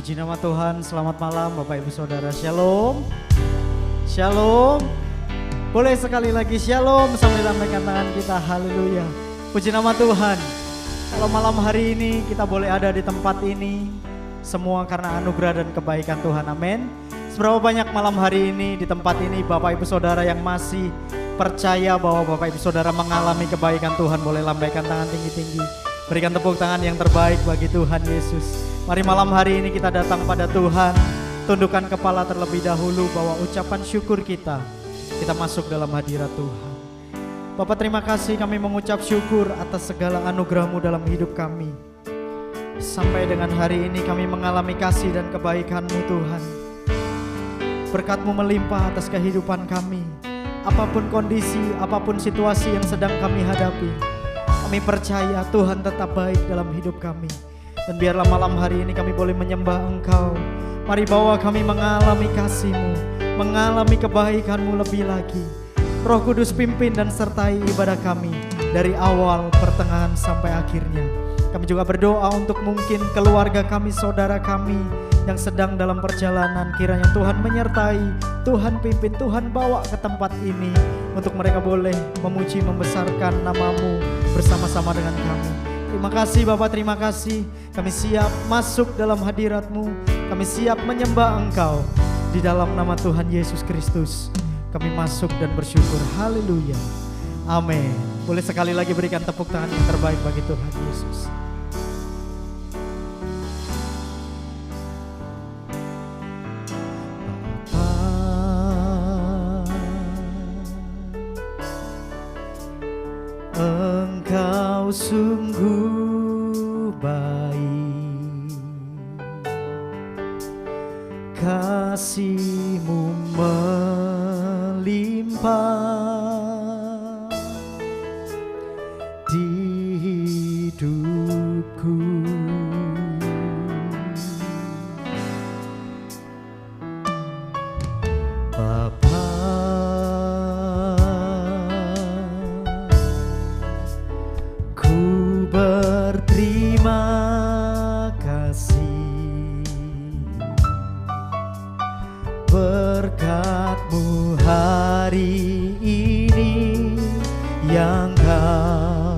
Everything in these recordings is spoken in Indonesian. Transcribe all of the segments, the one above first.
Puji nama Tuhan, selamat malam Bapak Ibu Saudara, Shalom. Shalom. Boleh sekali lagi Shalom sambil lambaikan tangan kita, haleluya. Puji nama Tuhan. Kalau malam hari ini kita boleh ada di tempat ini, semua karena anugerah dan kebaikan Tuhan, amin. Seberapa banyak malam hari ini di tempat ini Bapak Ibu Saudara yang masih percaya bahwa Bapak Ibu Saudara mengalami kebaikan Tuhan, boleh lambaikan tangan tinggi-tinggi. Berikan tepuk tangan yang terbaik bagi Tuhan Yesus. Mari malam hari ini kita datang pada Tuhan, tundukkan kepala terlebih dahulu bahwa ucapan syukur kita masuk dalam hadirat Tuhan. Bapak terima kasih, kami mengucap syukur atas segala anugerah-Mu dalam hidup kami. Sampai dengan hari ini kami mengalami kasih dan kebaikan-Mu Tuhan. Berkat-Mu melimpah atas kehidupan kami. Apapun kondisi, apapun situasi yang sedang kami hadapi, kami percaya Tuhan tetap baik dalam hidup kami. Dan biarlah malam hari ini kami boleh menyembah Engkau. Mari bawa kami mengalami kasih-Mu, mengalami kebaikan-Mu lebih lagi. Roh Kudus pimpin dan sertai ibadah kami dari awal, pertengahan sampai akhirnya. Kami juga berdoa untuk mungkin keluarga kami, saudara kami yang sedang dalam perjalanan. Kiranya Tuhan menyertai, Tuhan pimpin, Tuhan bawa ke tempat ini untuk mereka boleh memuji, membesarkan nama-Mu bersama-sama dengan kami. Terima kasih Bapak, terima kasih. Kami siap masuk dalam hadirat-Mu. Kami siap menyembah Engkau. Di dalam nama Tuhan Yesus Kristus kami masuk dan bersyukur. Haleluya. Amin. Boleh sekali lagi berikan tepuk tangan yang terbaik bagi Tuhan Yesus. Engkau sungguh baik, kasih-Mu melimpah di hidupku. Bapa, berterima kasih berkat-Mu hari ini yang Kau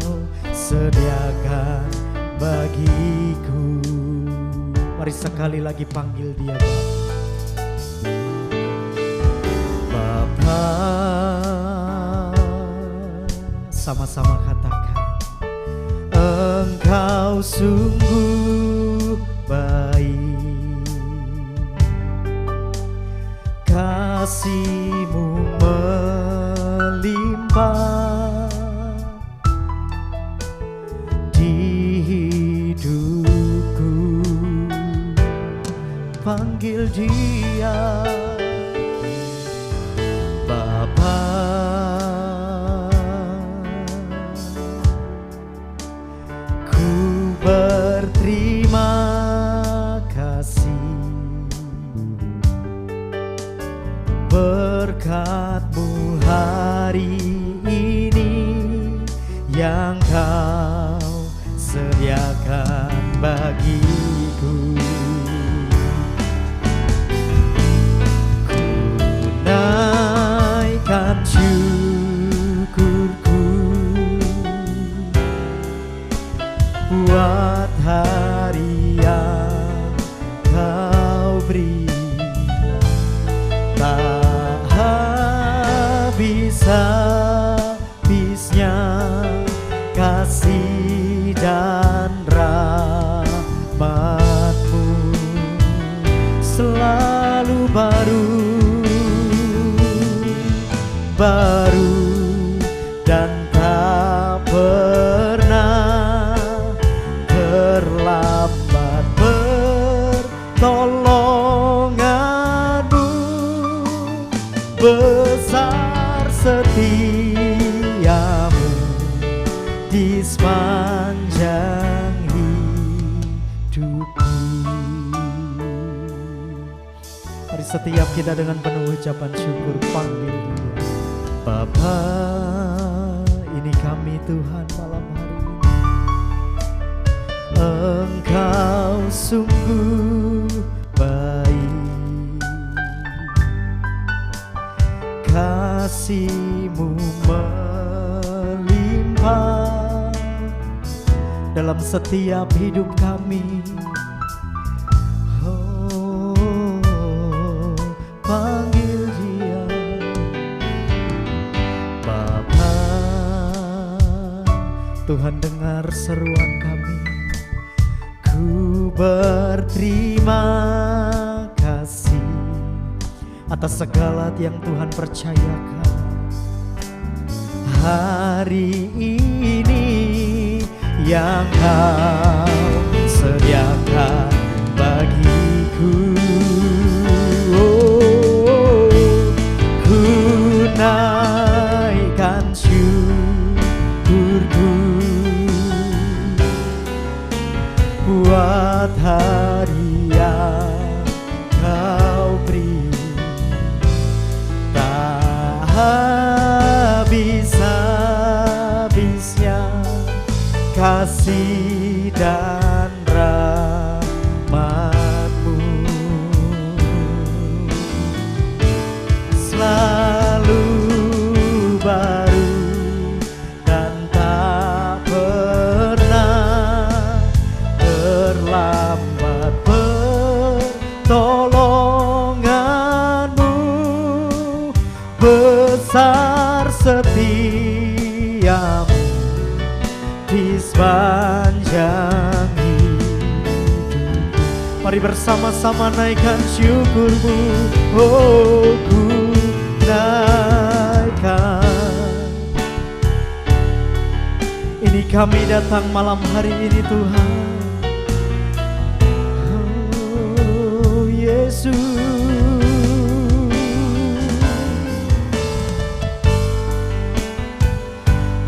sediakan bagiku. Mari sekali lagi panggil Dia, Bapa. Sama-sama katakan, Engkau sungguh baik, kasih-Mu melimpah di hidupku. Panggil Dia, Bapa. Berterima kasih berkat-Mu hari ini yang Kau sediakan bagiku. Ku naikkan syukurku buat hari yang Kau beri. Tak habis-habisnya kasih dan rahmat-Mu selalu baru dan tak pernah terlambat. Pertolongan-Mu besar, setia-Mu di sepanjang hidupku. Mari setiap kita dengan penuh ucapan syukur panggil Dia, Bapa. Ini kami Tuhan malam hari ini. Engkau sungguh kasih-Mu melimpah dalam setiap hidup kami. Panggil Dia Bapa. Tuhan, dengar seruan kami. Ku berterima kasih atas segala yang Tuhan percayakan hari ini, yang Kau sediakan bagiku. Ku naikkan syukurku buat hari yang Kau beri. Tak habis-habisnya kasih dan rahmat-Mu, selalu baru dan tak pernah terlambat. Pertolongan-Mu besar, setia-Mu di sepanjang hidup. Mari bersama-sama naikkan syukur-Mu. Oh, ku naikkan. Ini kami datang malam hari ini, Tuhan. Oh, Yesus.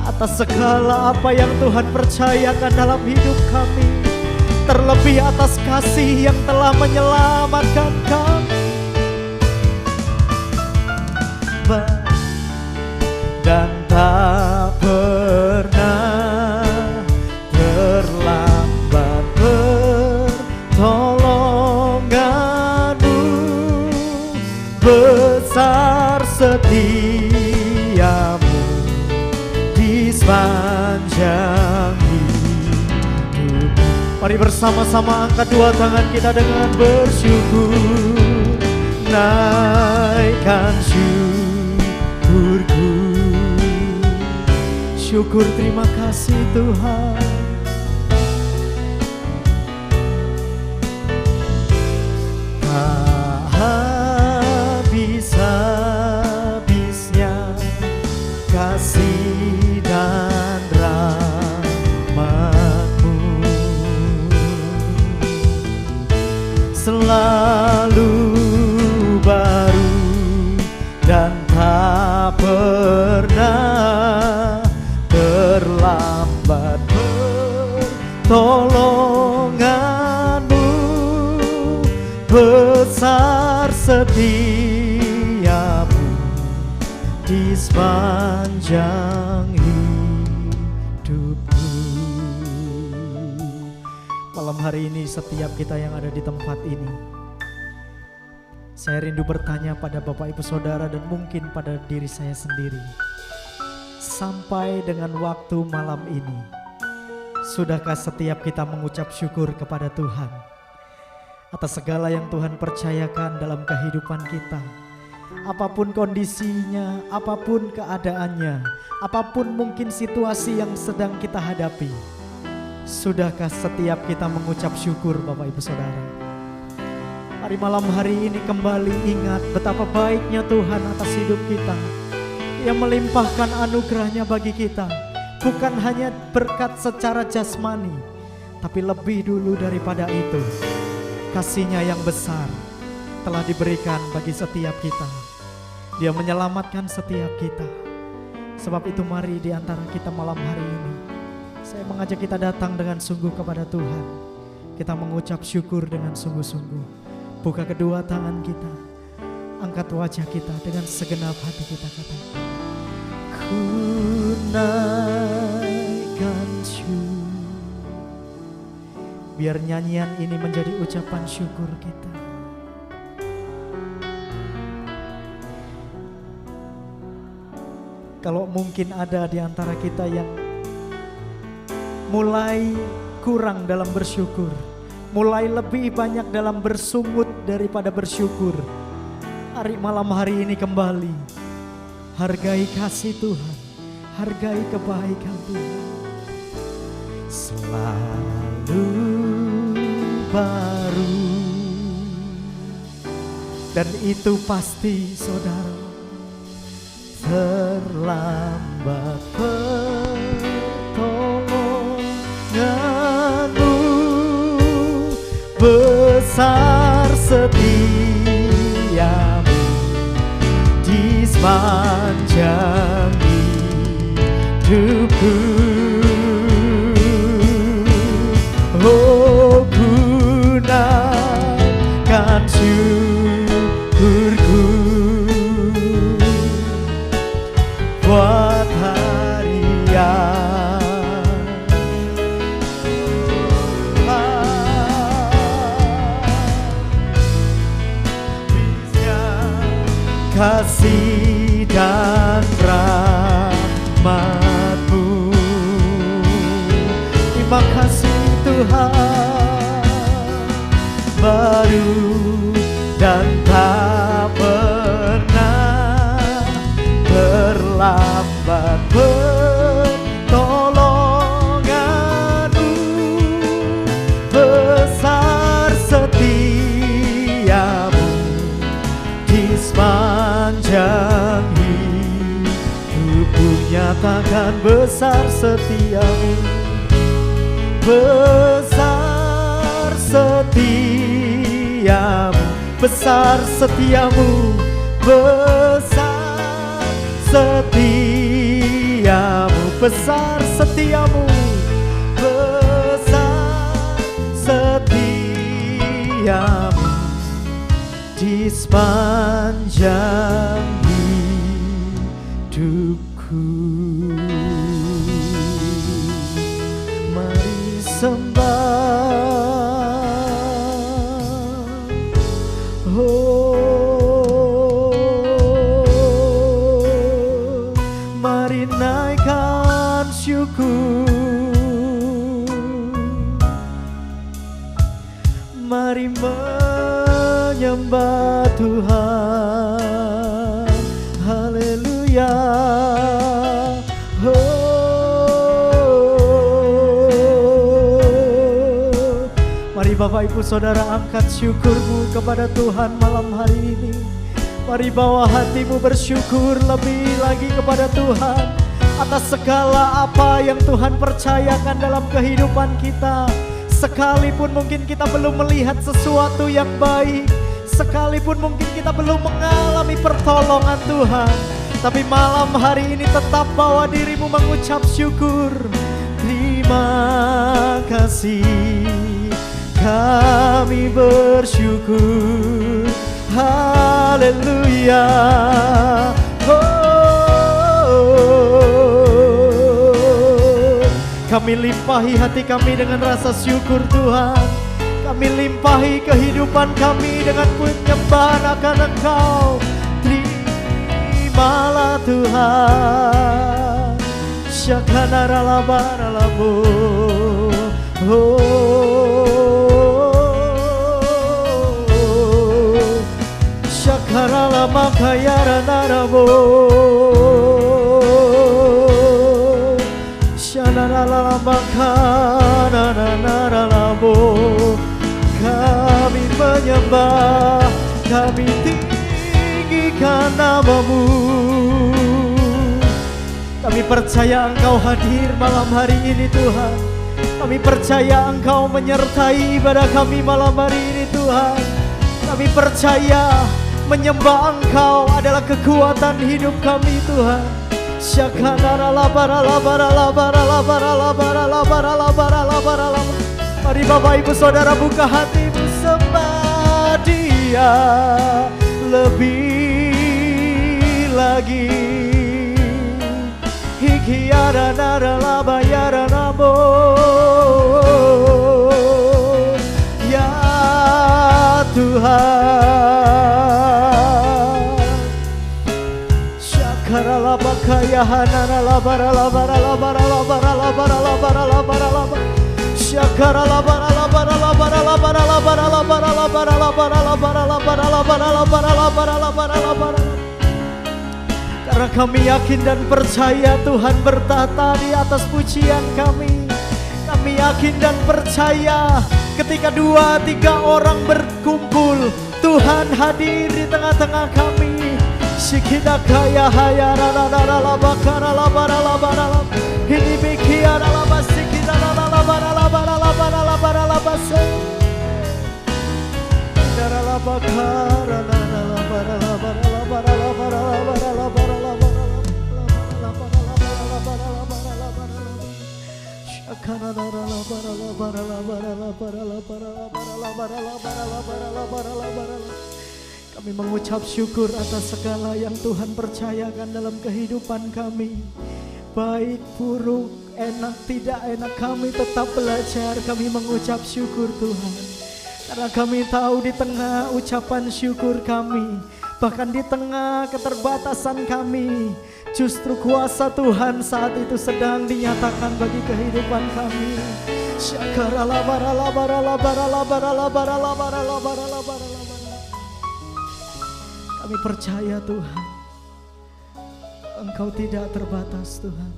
Atas segala apa yang Tuhan percayakan dalam hidup kami, terlebih atas kasih yang telah menyelamatkan kami. Dan tak pernah terlambat pertolongan-Mu, besar setia-Mu di sepanjang hidup. Mari bersama-sama angkat dua tangan kita dengan bersyukur. Naikkan syukurku. Syukur, terima kasih Tuhan. Tak habis-habisnya kasih dan rahmat-Mu, selalu baru dan tak pernah terlambat. Pertolongan-Mu besar, setia-Mu di sepanjang hidupku. Malam hari ini setiap kita yang ada di tempat ini, saya rindu bertanya pada Bapak Ibu Saudara dan mungkin pada diri saya sendiri. Sampai dengan waktu malam ini, sudahkah setiap kita mengucap syukur kepada Tuhan atas segala yang Tuhan percayakan dalam kehidupan kita? Apapun kondisinya, apapun keadaannya, apapun mungkin situasi yang sedang kita hadapi, sudahkah setiap kita mengucap syukur Bapak Ibu Saudara? Mari malam hari ini kembali ingat betapa baiknya Tuhan atas hidup kita. Ia melimpahkan anugerahnya bagi kita, bukan hanya berkat secara jasmani, tapi lebih dulu daripada itu, kasih-Nya yang besar telah diberikan bagi setiap kita. Dia menyelamatkan setiap kita. Sebab itu mari di antara kita malam hari ini, saya mengajak kita datang dengan sungguh kepada Tuhan. Kita mengucap syukur dengan sungguh-sungguh. Buka kedua tangan kita, angkat wajah kita dengan segenap hati kita katakan, ku naikkan syukur. Biar nyanyian ini menjadi ucapan syukur kita. Kalau mungkin ada di antara kita yang mulai kurang dalam bersyukur, mulai lebih banyak dalam bersungut daripada bersyukur, malam hari ini kembali hargai kasih Tuhan, hargai kebaikan Tuhan. Selalu baru, dan itu pasti saudara. Terlambat pertolonganmu, besar setiamu di sepanjang hidupku. Oh, gunakan syukurku buat harian kasih dan rahmat-Mu. Terima kasih Tuhan, baru dan tak pernah terlambat pertolongan-Mu, besar setiamu di sepanjang hidupku. Nyatakan besar setiamu, besar setiamu, besar setiamu, besar setiamu, besar setiamu, besar setiamu di sepanjang hidupku. Mari sembah, oh, mari naikkan syukur, mari menyembah Tuhan. Haleluya. Mari Bapak Ibu Saudara angkat syukurmu kepada Tuhan malam hari ini. Mari bawa hatimu bersyukur lebih lagi kepada Tuhan atas segala apa yang Tuhan percayakan dalam kehidupan kita. Sekalipun mungkin kita belum melihat sesuatu yang baik, sekalipun mungkin kita belum mengalami pertolongan Tuhan, tapi malam hari ini tetap bawa dirimu mengucap syukur. Terima kasih, kami bersyukur. Haleluya. Kami limpahi hati kami dengan rasa syukur Tuhan. Kami limpahi kehidupan kami dengan penyembahan akan Engkau. Terimalah Tuhan. Syakanara labara labo. Syakarala makayara narabo. Shanarala makana naralabo. Kami menyembah, kami tinggikan nama-Mu. Kami percaya Engkau hadir malam hari ini Tuhan. Kami percaya Engkau menyertai pada kami malam hari ini Tuhan. Kami percaya menyembah Engkau adalah kekuatan hidup kami Tuhan. Syakanara labara labara labara labara labara labara labara labara labara. Mari Bapak Ibu Saudara buka hatimu, sembah Dia lebih lagi. Hikiara nara laba yara nabo. Ya Tuhan, Syakara laba kaya ya hanara la bara la bara la bara la bara la bara la bara la bara la bara syakara la bara la bara la bara la bara la bara la bara la bara la bara la bara la bara la bara la bara la bara la bara la bara. Karena kami yakin dan percaya Tuhan bertata di atas pujian kami. Kami yakin dan percaya ketika 2-3 orang berkumpul, Tuhan hadir di tengah-tengah kami. Sikida kaya haya rara rara bakara la bara la bara la ini bikia la basikida la bara la bara la bara la bara la base dara la bakara la bara la bara la bara la bara la bara la bara la bara la bara la bara la bara la bara shakara la bara la bara la bara la bara la bara la bara la bara la bara la bara la bara la bara la. Kami mengucap syukur atas segala yang Tuhan percayakan dalam kehidupan kami. Baik, buruk, enak, tidak enak, kami tetap belajar. Kami mengucap syukur Tuhan. Karena kami tahu di tengah ucapan syukur kami, bahkan di tengah keterbatasan kami, justru kuasa Tuhan saat itu sedang dinyatakan bagi kehidupan kami. Syakarala barala barala barala barala barala barala barala barala. Kami percaya Tuhan, Engkau tidak terbatas Tuhan.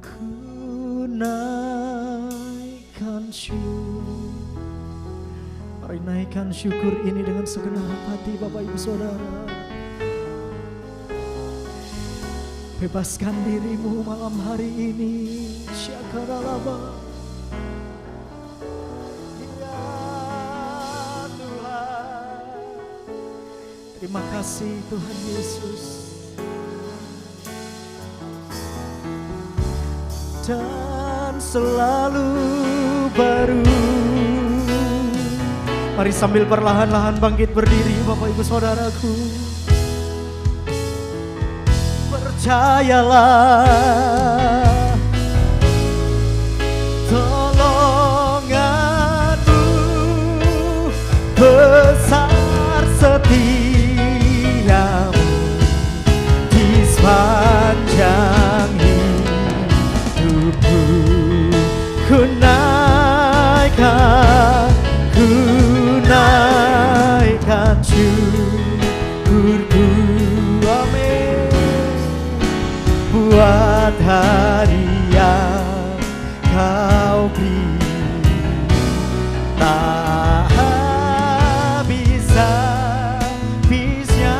Ku naikkan syukur. Mari naikkan syukur ini dengan segenap hati Bapak Ibu Saudara. Bebaskan dirimu malam hari ini. Syakaralaba. Terima kasih Tuhan Yesus. Dan selalu baru. Mari sambil perlahan-lahan bangkit berdiri Bapak Ibu Saudaraku. Percayalah tolonganmu besar setia sepanjang hidupku. Ku naikkan syukurku, amin, buat hari yang Kau beri. Tak habis-habisnya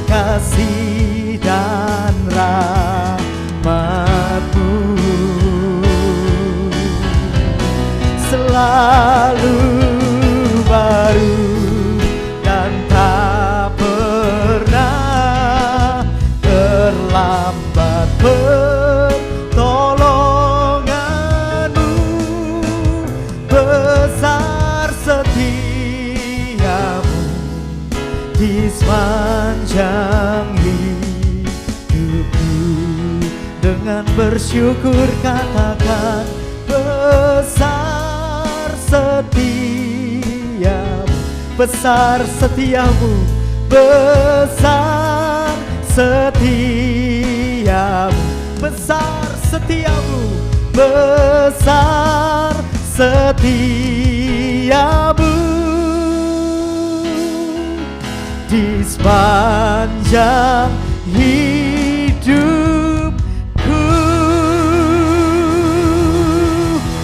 kasih dan rahmat-Mu, selalu baru dan tak pernah terlambat. Pertolongan-Mu besar setia-Mu di sepanjang hidupku. Dengan bersyukur katakan besar setia-Mu, besar setia-Mu, besar setia-Mu, besar setia-Mu, besar setia-Mu di sepanjang hidupku.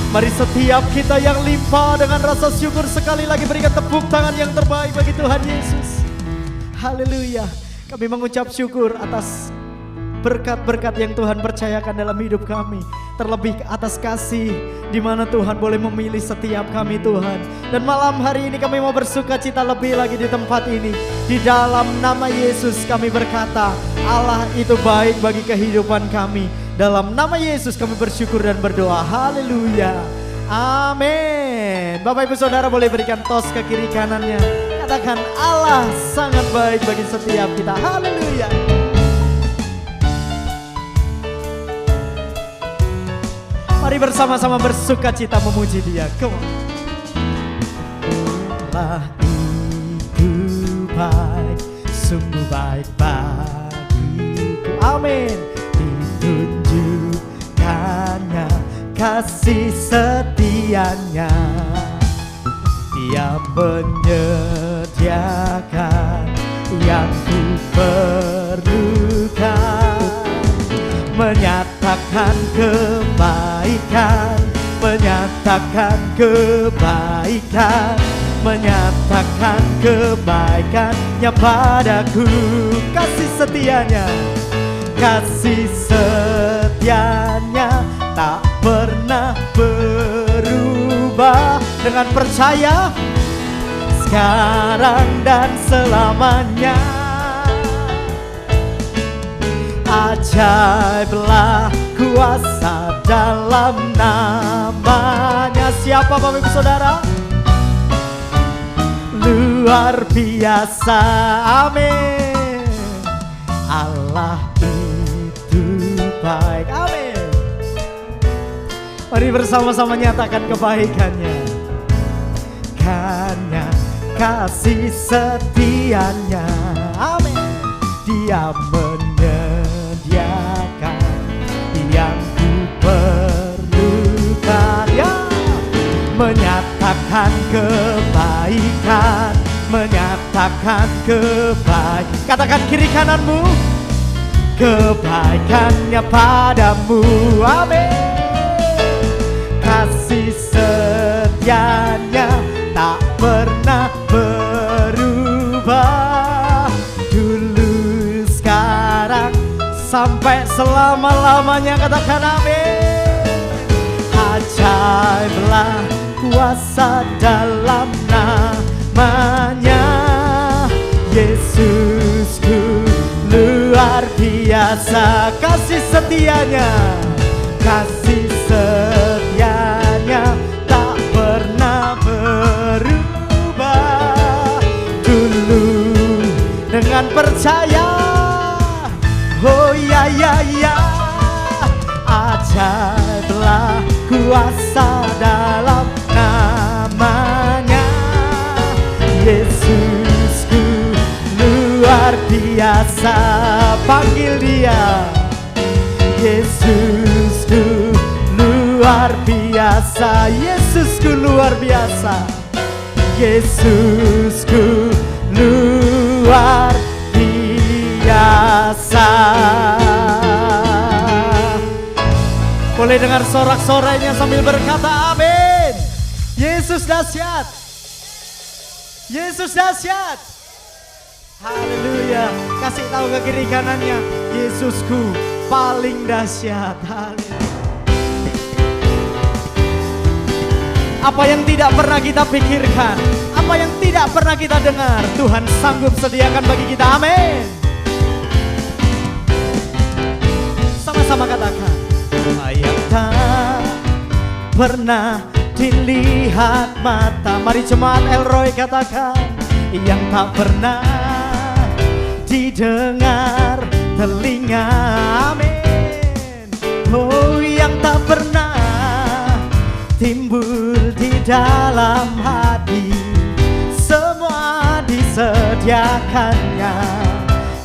Mari setiap kita yang limpah dengan rasa syukur sekali lagi berikan tepuk tangan yang terbaik bagi Tuhan Yesus. Haleluya. Kami mengucap syukur atas berkat-berkat yang Tuhan percayakan dalam hidup kami. Terlebih atas kasih di mana Tuhan boleh memilih setiap kami Tuhan. Dan malam hari ini kami mau bersuka cita lebih lagi di tempat ini. Di dalam nama Yesus kami berkata, Allah itu baik bagi kehidupan kami. Dalam nama Yesus kami bersyukur dan berdoa. Haleluya. Amin. Bapak Ibu Saudara boleh berikan tos ke kiri kanannya. Katakan Allah sangat baik bagi setiap kita. Haleluya. Mari bersama-sama bersuka cita memuji Dia. Come on. Allah itu baik sungguh baik bagiku. Amin. Ditunjukkannya kasih setianya, Dia menyediakan yang ku perlukan, menyatakan kebaikan, menyatakan kebaikan, menyatakan kebaikannya padaku. Kasih setianya, kasih setianya tak pernah berubah. Dengan percaya sekarang dan selamanya. Ajaiblah kuasa dalam namanya. Siapa Bapak Ibu Saudara? Luar biasa. Amin. Allah itu baik. Amin. Mari bersama-sama nyatakan kebaikannya. Hanya kasih setianya. Amin. Dia menyediakan yang ku perlukan, ya. Menyatakan kebaikan, menyatakan kebaikan. Katakan kiri kananmu, kebaikannya padamu. Amin. Kasih setianya tak pernah berubah. Dulu, sekarang, sampai selama-lamanya. Katakan amin. Ajaiblah kuasa dalam namanya. Yesusku luar biasa. Kasih setianya, kasih setianya tak pernah berubah. Dulu dengan percaya, oh ya ya ya. Ajaiblah kuasa dalam namanya. Yesusku luar biasa. Panggil Dia, Yesusku luar biasa. Yesusku luar biasa. Yesusku luar biasa. Boleh dengar sorak-sorainya sambil berkata amin. Yesus dahsyat. Yesus dahsyat. Haleluya. Kasih tahu ke kiri kanannya, Yesusku paling dahsyat. Haleluya. Apa yang tidak pernah kita pikirkan, apa yang tidak pernah kita dengar, Tuhan sanggup sediakan bagi kita. Amin. Sama-sama katakan, apa yang tak pernah dilihat mata. Mari jemaat Elroy katakan, yang tak pernah didengar telinga. Amin. Oh, yang tak pernah timbul di dalam hati, semua disediakannya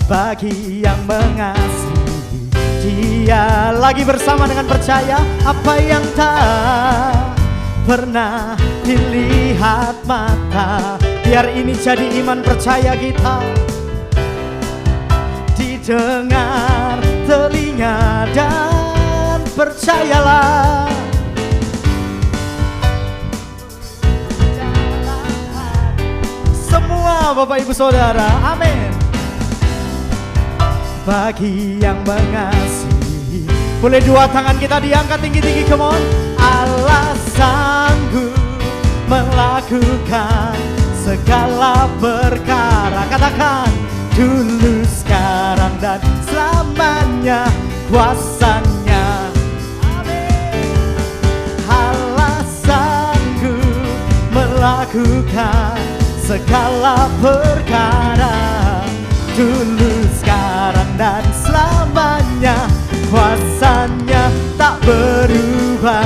bagi yang mengasihi Dia. Lagi bersama dengan percaya, apa yang tak pernah dilihat mata, biar ini jadi iman percaya kita. Didengar telinga dan percayalah, semua Bapak Ibu Saudara. Amin. Bagi yang mengasihi, boleh dua tangan kita diangkat tinggi-tinggi, come on. Allah sanggup melakukan segala perkara. Katakan, dulu, sekarang, dan selamanya kuasanya. Amin. Allah sanggup melakukan segala perkara, dulu, sekarang, dan selamanya kuasanya tak berubah.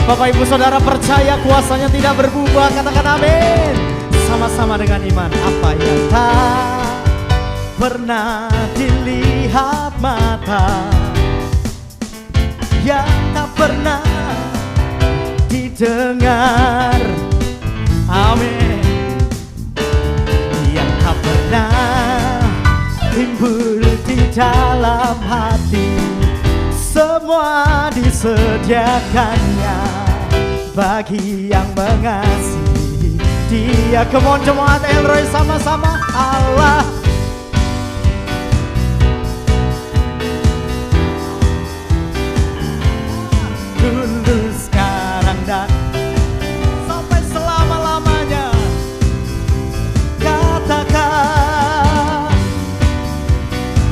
Bapak Ibu Saudara percaya kuasanya tidak berubah. Katakan amin. Sama-sama dengan iman. Apa yang tak pernah dilihat mata, yang tak pernah didengar, amin, yang tak pernah timbul di dalam hati, semua disediakannya bagi yang mengasihi Dia. Come on jemaat Elroy, sama-sama. Allah dulu, sekarang, dan sampai selama-lamanya. Katakan,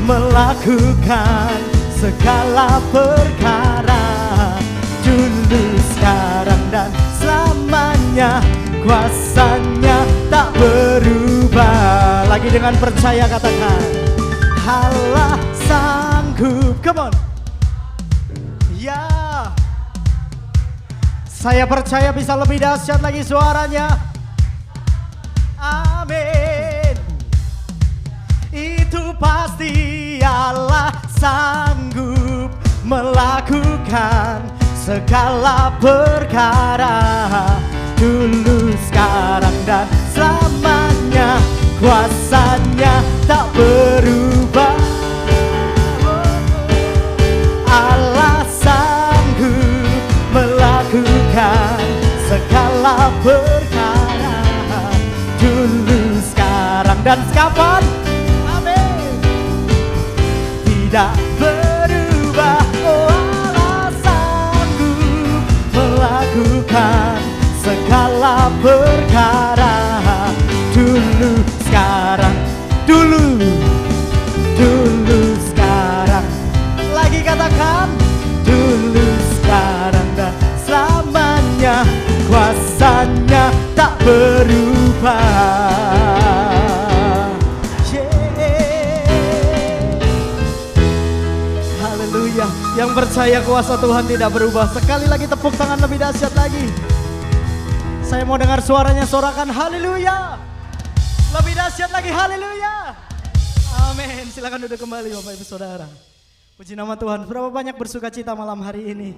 melakukan segala perkara, dulu, sekarang, dan selamanya. Kuasanya tak berubah. Lagi dengan percaya katakan, Allah sanggup. Come on. Ya, saya percaya bisa lebih dahsyat lagi suaranya. Amin. Itu pasti Allah sanggup melakukan segala perkara, dulu, sekarang, dan selamanya. Kuasanya tak berubah. Allah sanggup melakukan segala perkara, dulu, sekarang, dan kapan. Amin. Tidak berubah. Oh, Allah sanggup melakukan segala perkara, dulu, sekarang, dulu, sekarang. Lagi katakan, dulu, sekarang, dan selamanya. Kuasanya tak berubah. Haleluya. Yang percaya kuasa Tuhan tidak berubah, sekali lagi tepuk tangan lebih dahsyat lagi. Saya mau dengar suaranya, sorakan haleluya. Lebih dahsyat lagi, haleluya. Amin. Silakan duduk kembali Bapak Ibu Saudara. Puji nama Tuhan. Berapa banyak bersuka cita malam hari ini.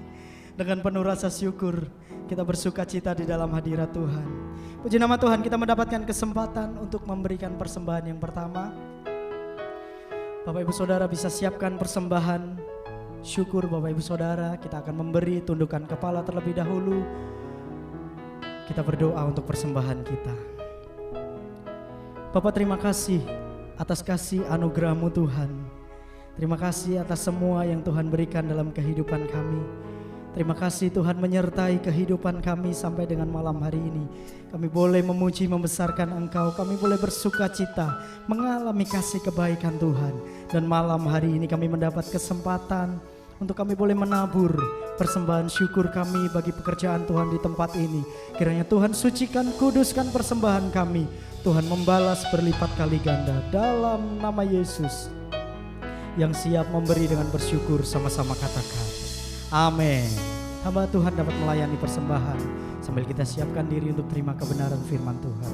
Dengan penuh rasa syukur kita bersuka cita di dalam hadirat Tuhan. Puji nama Tuhan, kita mendapatkan kesempatan untuk memberikan persembahan yang pertama. Bapak Ibu Saudara bisa siapkan persembahan syukur. Bapak Ibu Saudara, kita akan memberi tundukan kepala terlebih dahulu. Kita berdoa untuk persembahan kita. Bapak, terima kasih atas kasih anugerah-Mu Tuhan. Terima kasih atas semua yang Tuhan berikan dalam kehidupan kami. Terima kasih Tuhan menyertai kehidupan kami sampai dengan malam hari ini. Kami boleh memuji, membesarkan Engkau. Kami boleh bersuka cita, mengalami kasih kebaikan Tuhan. Dan malam hari ini kami mendapat kesempatan untuk kami boleh menabur persembahan syukur kami bagi pekerjaan Tuhan di tempat ini. Kiranya Tuhan sucikan, kuduskan persembahan kami. Tuhan membalas berlipat kali ganda dalam nama Yesus. Yang siap memberi dengan bersyukur, sama-sama katakan amin. Hamba Tuhan dapat melayani persembahan sambil kita siapkan diri untuk terima kebenaran firman Tuhan.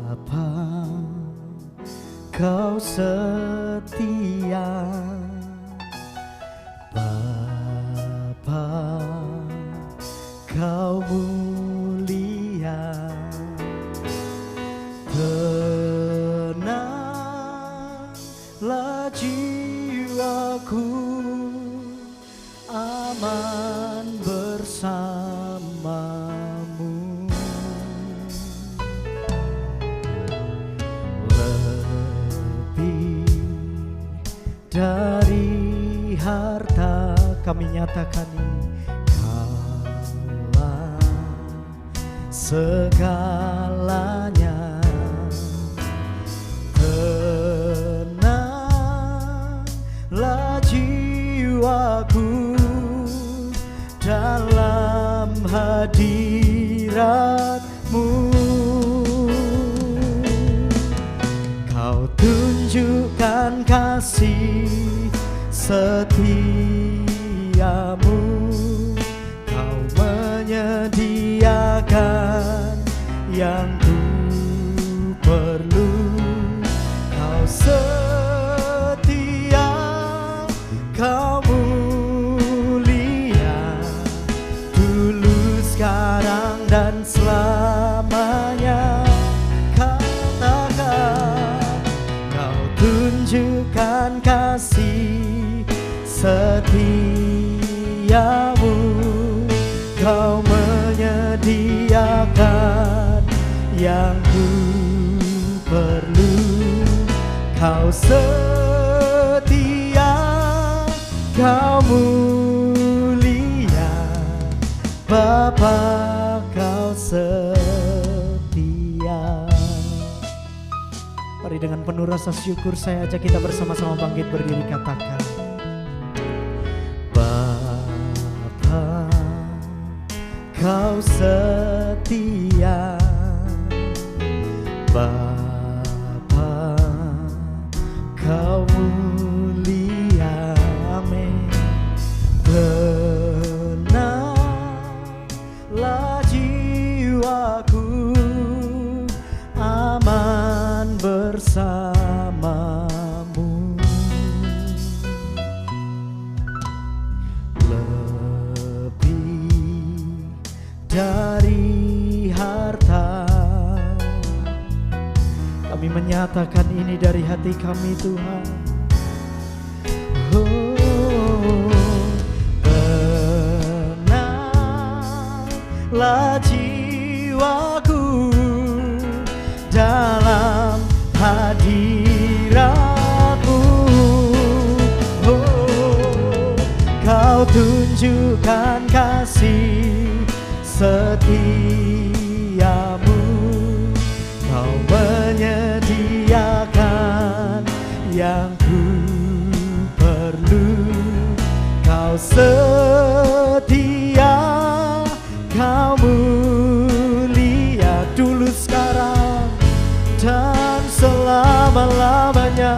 Bapa, Kau setia, Bapa, Kau mulia, tenanglah jiwaku, aman bersamamu. Lebih dari harta kami nyatakan ini, Kaulah segalanya. Tenanglah jiwaku dalam hadirat-Mu. Kau tunjukkan kasih setiamu, Kau menyediakan yang setiamu, Kau menyediakan yang ku perlu. Kau setia, Kau mulia, Bapa, Kau setia. Mari dengan penuh rasa syukur saya ajak kita bersama-sama bangkit berdiri, katakan, Bapa, Kau setia, Bapa, Kau mulia, amin. Tenanglah jiwaku, aman bersamamu. Lebih dari harta, kami menyatakan ini dari hati kami, Tuhan. Tenanglah jiwaku dalam hadiratmu. Kau tunjukkan kasih setiamu, Kau menyediakan yang ku perlu. Kau setia, Kau mulia, dulu, sekarang, dan selama-lamanya.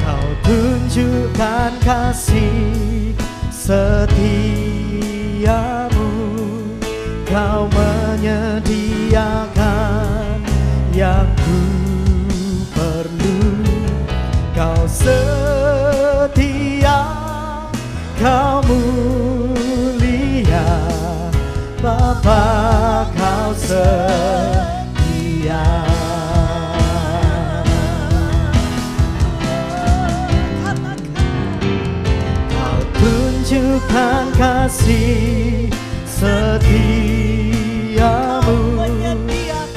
Kau tunjukkan kasih setiamu, Kau menyediakan yang ku perlu. Kau setia, Kau mulia, Bapa, Kau setia. Kau tunjukkan kasih setiamu,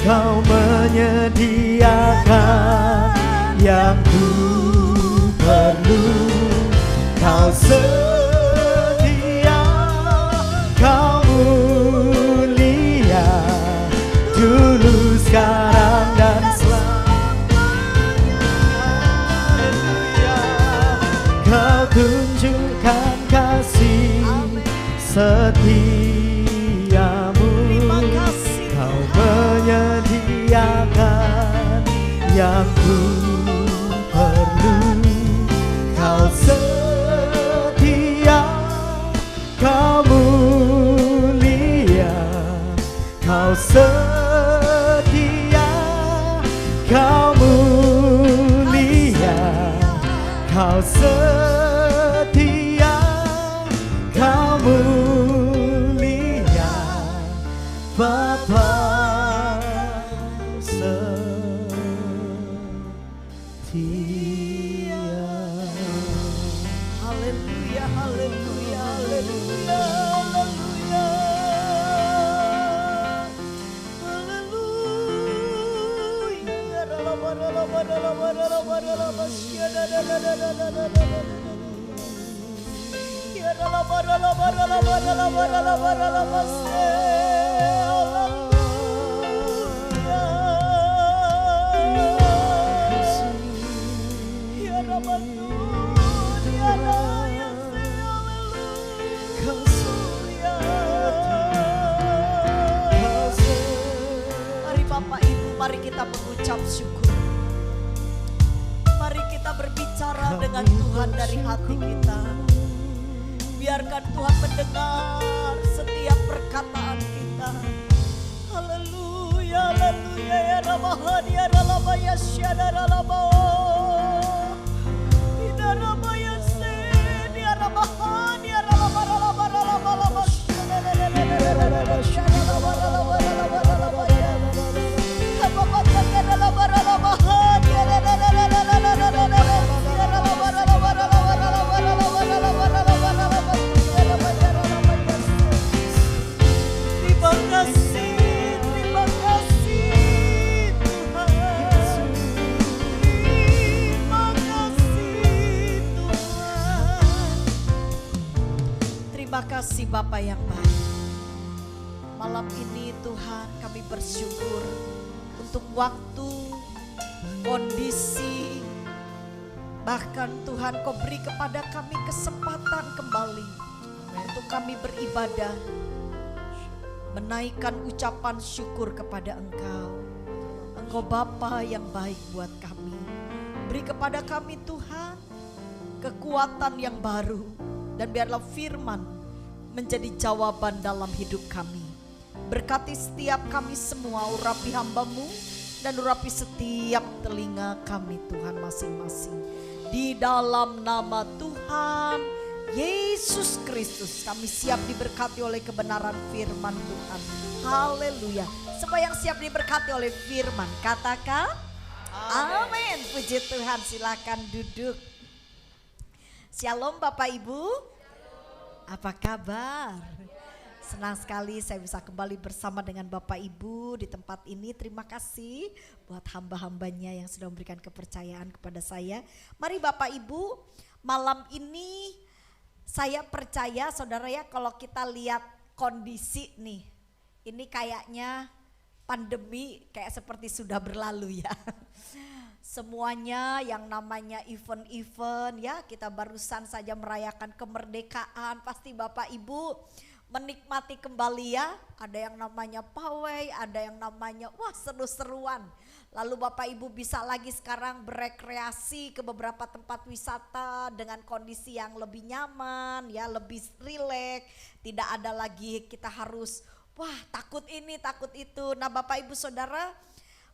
Kau menyediakan yang ku perlu. Kau setia, Kau mulia, dulu, sekarang, dan selamanya. Kau tunjukkan kasih setiamu, Kau menyediakan yang ku perlu. Kau setia, Kau mulia, Kau setia, Kau mulia, Kau setia, Kau mulia, Bapa setia. Haleluya, haleluya, haleluya, haleluya. Mari Bapak Ibu, mari kita mengucap syukur. Mari kita berbicara dengan Tuhan dari hati kita. Biarkan Tuhan mendengar setiap perkataan kita. Haleluya, haleluya, ya Rabbahan, ya Rabba, ya Syadara, Rabba. Ya Rabba, ya Sen, ya Rabbahan, ya Rabba, Rabba, Rabba, Rabba, Syadara, Rabba, Syadara, Rabba, Rabba, Rabba, Rabba, ya. Rabba, Rabba, Rabba, Rabbahan, ya Rabba, Rabba, Rabba, Rabba, kasih Bapa yang baik. Malam ini Tuhan kami bersyukur untuk waktu, kondisi, bahkan Tuhan Kau beri kepada kami kesempatan kembali untuk kami beribadah, menaikkan ucapan syukur kepada Engkau. Engkau Bapa yang baik buat kami. Beri kepada kami Tuhan kekuatan yang baru, dan biarlah firman menjadi jawaban dalam hidup kami. Berkati setiap kami semua, urapi hamba-Mu dan urapi setiap telinga kami Tuhan masing-masing. Di dalam nama Tuhan Yesus Kristus kami siap diberkati oleh kebenaran firman Tuhan. Haleluya. Siapa yang siap diberkati oleh firman, katakan amin. Puji Tuhan, silakan duduk. Shalom Bapak Ibu. Apa kabar? Senang sekali saya bisa kembali bersama dengan Bapak Ibu di tempat ini. Terima kasih buat hamba-hambanya yang sudah memberikan kepercayaan kepada saya. Mari Bapak Ibu, malam ini saya percaya saudara ya, kalau kita lihat kondisi nih, ini kayaknya pandemi kayak seperti sudah berlalu ya. Semuanya yang namanya event-event ya, kita barusan saja merayakan kemerdekaan, pasti Bapak Ibu menikmati kembali ya. Ada yang namanya pawai, ada yang namanya wah seru-seruan. Lalu Bapak Ibu bisa lagi sekarang berekreasi ke beberapa tempat wisata dengan kondisi yang lebih nyaman ya, lebih rileks. Tidak ada lagi kita harus wah takut ini takut itu. Nah Bapak Ibu Saudara,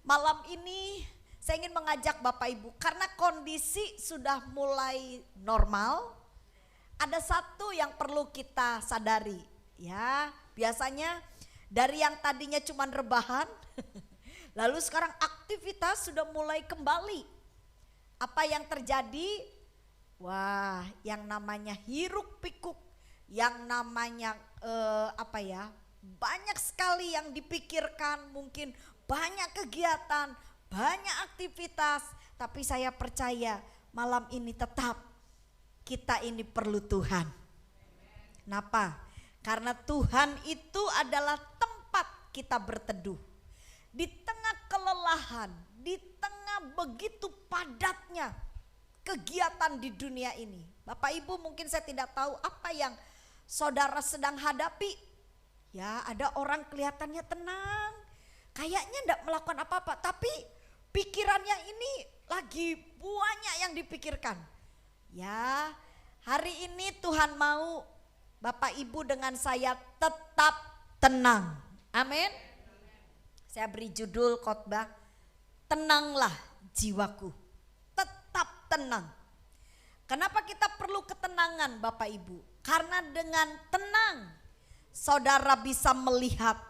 malam ini saya ingin mengajak Bapak Ibu, karena kondisi sudah mulai normal, ada satu yang perlu kita sadari. Ya, biasanya dari yang tadinya cuma rebahan, lalu sekarang aktivitas sudah mulai kembali. Apa yang terjadi? Wah, yang namanya hiruk pikuk, yang namanya banyak sekali yang dipikirkan, mungkin banyak kegiatan, banyak aktivitas. Tapi saya percaya malam ini tetap kita ini perlu Tuhan. Kenapa? Karena Tuhan itu adalah tempat kita berteduh. Di tengah kelelahan, di tengah begitu padatnya kegiatan di dunia ini. Bapak Ibu, mungkin saya tidak tahu apa yang saudara sedang hadapi. Ya, ada orang kelihatannya tenang, kayaknya tidak melakukan apa-apa, tapi pikirannya ini lagi banyak yang dipikirkan. Ya, hari ini Tuhan mau Bapak Ibu dengan saya tetap tenang. Amin. Saya beri judul khotbah, tenanglah jiwaku. Tetap tenang. Kenapa kita perlu ketenangan Bapak Ibu? Karena dengan tenang saudara bisa melihat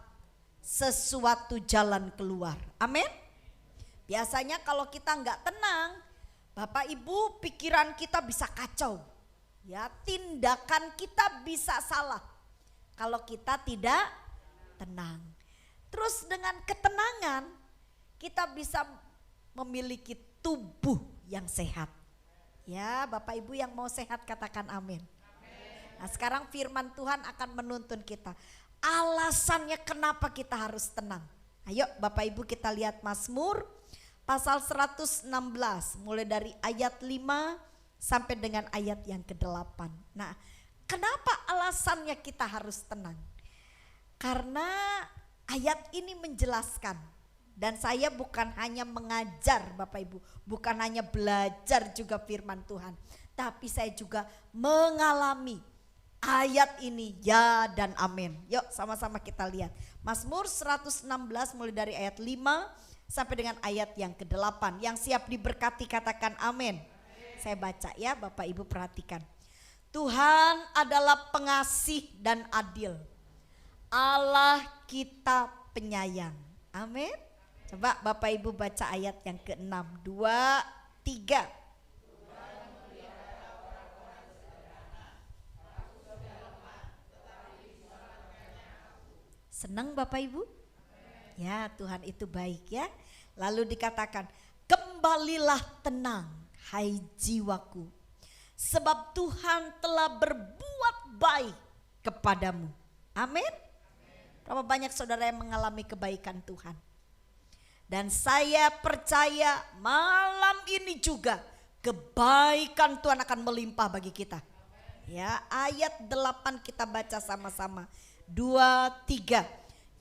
sesuatu jalan keluar. Amin. Biasanya kalau kita enggak tenang, Bapak Ibu, pikiran kita bisa kacau. Ya, tindakan kita bisa salah kalau kita tidak tenang. Terus dengan ketenangan kita bisa memiliki tubuh yang sehat. Ya, Bapak Ibu yang mau sehat katakan amin. Nah, sekarang firman Tuhan akan menuntun kita. Alasannya kenapa kita harus tenang. Ayo Bapak Ibu kita lihat Mazmur pasal 116 mulai dari ayat 5 sampai dengan ayat yang ke-8. Nah, kenapa alasannya kita harus tenang? Karena ayat ini menjelaskan, dan saya bukan hanya mengajar Bapak Ibu, bukan hanya belajar juga firman Tuhan, tapi saya juga mengalami ayat ini, ya dan amin. Yuk sama-sama kita lihat. Mazmur 116 mulai dari ayat 5 sampai dengan ayat yang ke-8. Yang siap diberkati katakan amin. Saya baca ya, Bapak Ibu perhatikan. Tuhan adalah pengasih dan adil. Allah kita penyayang. Amin. Coba Bapak Ibu baca ayat yang ke-6. 2, 3. Senang Bapak Ibu? Ya, Tuhan itu baik ya. Lalu dikatakan, kembalilah tenang hai jiwaku, sebab Tuhan telah berbuat baik kepadamu. Amin. Berapa banyak saudara yang mengalami kebaikan Tuhan? Dan saya percaya malam ini juga kebaikan Tuhan akan melimpah bagi kita. Ya, ayat 8 kita baca sama-sama. 2, 3.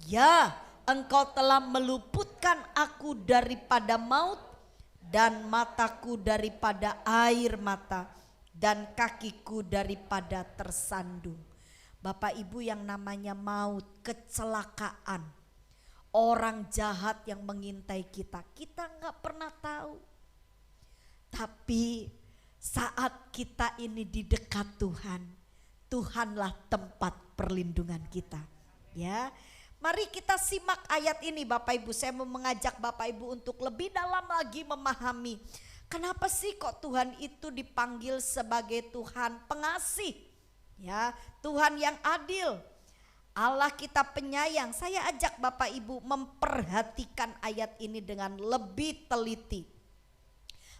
Ya, engkau telah meluputkan aku daripada maut, dan mataku daripada air mata, dan kakiku daripada tersandung. Bapak Ibu, yang namanya maut, kecelakaan, orang jahat yang mengintai kita nggak pernah tahu. Tapi saat kita ini di dekat Tuhan, Tuhanlah tempat perlindungan kita. Ya, mari kita simak ayat ini Bapak Ibu. Saya mau mengajak Bapak Ibu untuk lebih dalam lagi memahami kenapa sih kok Tuhan itu dipanggil sebagai Tuhan pengasih. Ya, Tuhan yang adil, Allah kita penyayang. Saya ajak Bapak Ibu memperhatikan ayat ini dengan lebih teliti.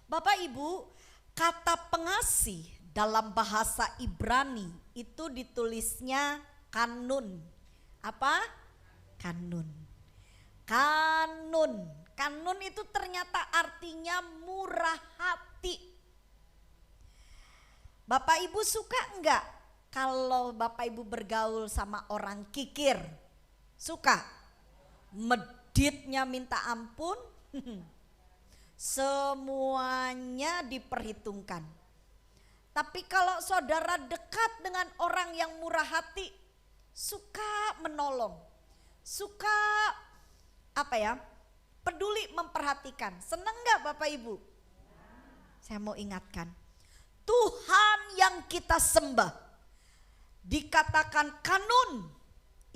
Bapak Ibu, kata pengasih dalam bahasa Ibrani itu ditulisnya kanun. Apa? Kanun. Kanun. Kanun itu ternyata artinya murah hati. Bapak Ibu suka enggak kalau Bapak Ibu bergaul sama orang kikir? Suka? Meditnya minta ampun. Semuanya diperhitungkan. Tapi kalau saudara dekat dengan orang yang murah hati, suka menolong, suka peduli memperhatikan. Senang gak Bapak Ibu? Saya mau ingatkan, Tuhan yang kita sembah dikatakan kanun,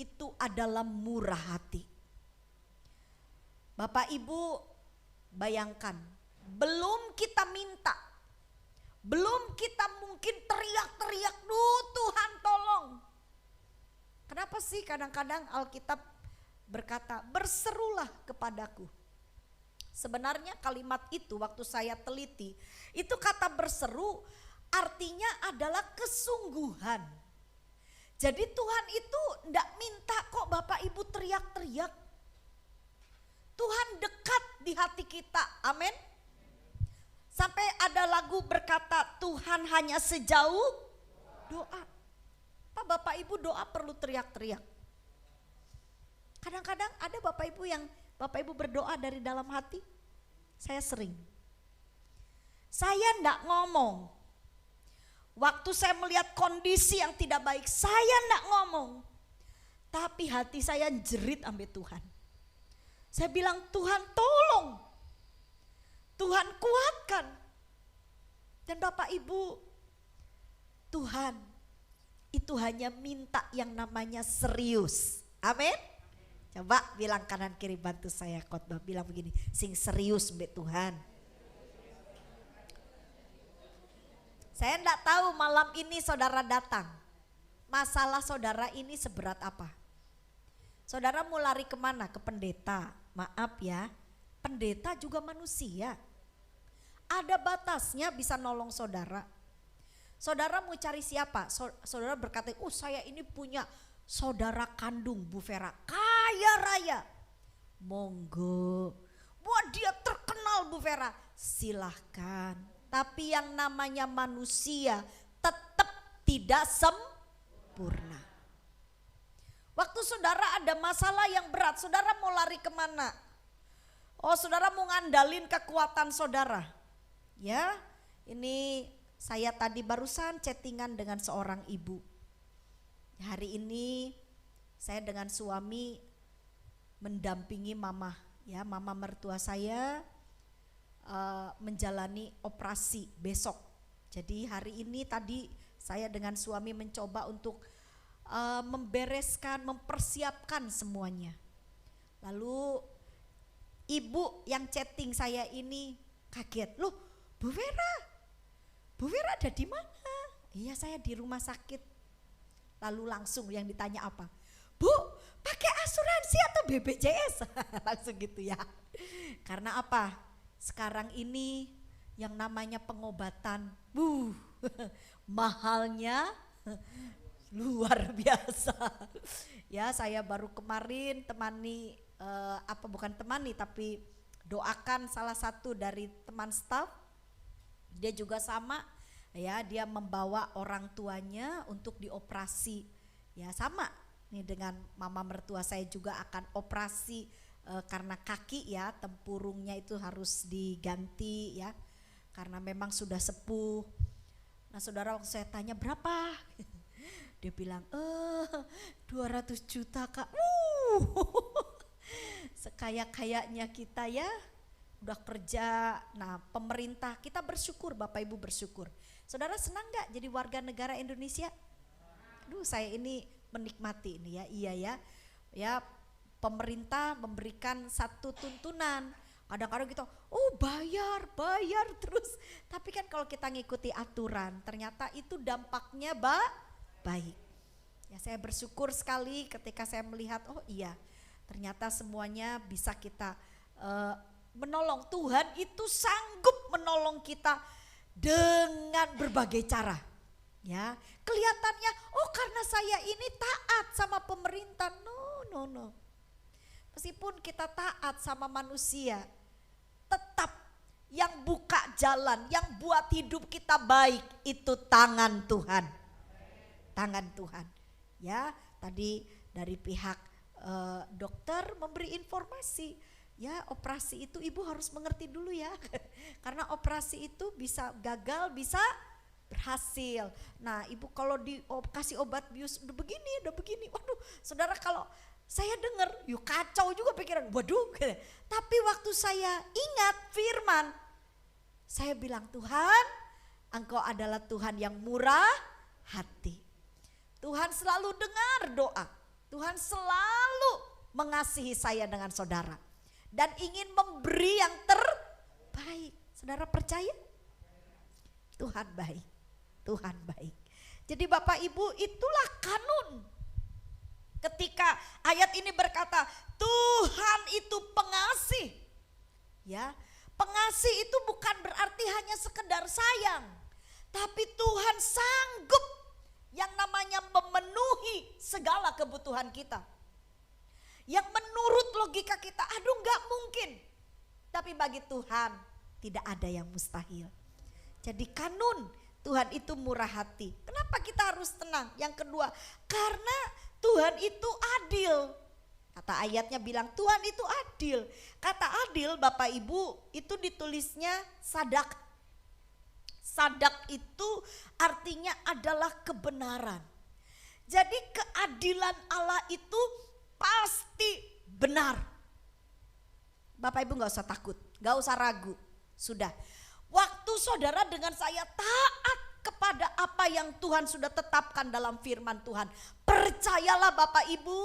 itu adalah murah hati. Bapak Ibu bayangkan, belum kita minta, belum kita mungkin teriak-teriak, duh Tuhan tolong. Kenapa sih kadang-kadang Alkitab berkata berserulah kepadaku. Sebenarnya kalimat itu waktu saya teliti, itu kata berseru artinya adalah kesungguhan. Jadi Tuhan itu enggak minta kok Bapak Ibu teriak-teriak. Tuhan dekat di hati kita, amin. Sampai ada lagu berkata Tuhan hanya sejauh doa. Pak Bapak Ibu doa perlu teriak-teriak. Kadang-kadang ada Bapak Ibu yang Bapak Ibu berdoa dari dalam hati. Saya sering. Saya enggak ngomong. Waktu saya melihat kondisi yang tidak baik, saya enggak ngomong. Tapi hati saya jerit sampai Tuhan. Saya bilang Tuhan tolong, Tuhan kuatkan. Dan Bapak Ibu, Tuhan itu hanya minta yang namanya serius. Amin. Coba bilang kanan kiri bantu saya khotbah, bilang begini, sing serius mbak Tuhan. Saya enggak tahu malam ini saudara datang, masalah saudara ini seberat apa. Saudara mau lari kemana? Ke pendeta. Maaf ya, pendeta juga manusia. Ada batasnya bisa nolong saudara. Saudara mau cari siapa? Saudara berkata, saya ini punya saudara kandung Bu Vera, kaya raya. Monggo, buat dia terkenal Bu Vera, silahkan. Tapi yang namanya manusia tetap tidak sempurna. Waktu saudara ada masalah yang berat, saudara mau lari kemana? Oh, saudara mau ngandalin kekuatan saudara. Ya, ini saya tadi barusan chattingan dengan seorang ibu. Hari ini saya dengan suami mendampingi mama, ya, mama mertua saya menjalani operasi besok. Jadi hari ini tadi saya dengan suami mencoba untuk membereskan, mempersiapkan semuanya. Lalu ibu yang chatting saya ini kaget, loh Bu Vera ada di mana? Iya, saya di rumah sakit. Lalu langsung yang ditanya apa? Bu, pakai asuransi atau BPJS? Langsung gitu ya. Karena apa? Sekarang ini yang namanya pengobatan, mahalnya. luar biasa. Ya, saya baru kemarin temani bukan temani tapi doakan salah satu dari teman staf. Dia juga sama ya, dia membawa orang tuanya untuk dioperasi. Ya, sama nih dengan mama mertua saya juga akan operasi karena kaki ya, tempurungnya itu harus diganti ya. Karena memang sudah sepuh. Nah, saudara, waktu saya tanya berapa? Dia bilang 200 juta kak. Sekaya-kayanya kita ya, udah kerja. Nah, pemerintah kita bersyukur, Bapak Ibu bersyukur. Saudara senang gak jadi warga negara Indonesia? Aduh, saya ini menikmati ini ya. Iya ya. Ya, pemerintah memberikan satu tuntunan. Kadang-kadang kita bayar terus. Tapi kan kalau kita ngikuti aturan, ternyata itu dampaknya baik. Ya, saya bersyukur sekali ketika saya melihat iya, ternyata semuanya bisa kita menolong. Tuhan itu sanggup menolong kita dengan berbagai cara. Ya, kelihatannya karena saya ini taat sama pemerintah. No. Meskipun kita taat sama manusia, tetap yang buka jalan, yang buat hidup kita baik itu tangan Tuhan. Tangan Tuhan. Ya, tadi dari pihak dokter memberi informasi. Ya, operasi itu ibu harus mengerti dulu ya. Karena operasi itu bisa gagal, bisa berhasil. Nah, ibu kalau dikasih obat bius udah begini. Waduh, saudara, kalau saya dengar, yuk kacau juga pikiran. Waduh, tapi waktu saya ingat firman, saya bilang, Tuhan, Engkau adalah Tuhan yang murah hati. Tuhan selalu dengar doa. Tuhan selalu mengasihi saya dengan saudara. Dan ingin memberi yang terbaik. Saudara percaya? Tuhan baik. Tuhan baik. Jadi Bapak Ibu, itulah kanun. Ketika ayat ini berkata Tuhan itu pengasih. Ya, pengasih itu bukan berarti hanya sekedar sayang, tapi Tuhan sanggup yang namanya memenuhi segala kebutuhan kita. Yang menurut logika kita, aduh gak mungkin. Tapi bagi Tuhan tidak ada yang mustahil. Jadi kanun Tuhan itu murah hati. Kenapa kita harus tenang? Yang kedua, karena Tuhan itu adil. Kata ayatnya bilang Tuhan itu adil. Kata adil Bapak Ibu itu ditulisnya sadak. Sadak itu artinya adalah kebenaran. Jadi keadilan Allah itu pasti benar. Bapak Ibu gak usah takut, gak usah ragu. Sudah, waktu saudara dengan saya taat kepada apa yang Tuhan sudah tetapkan dalam firman Tuhan, percayalah Bapak Ibu,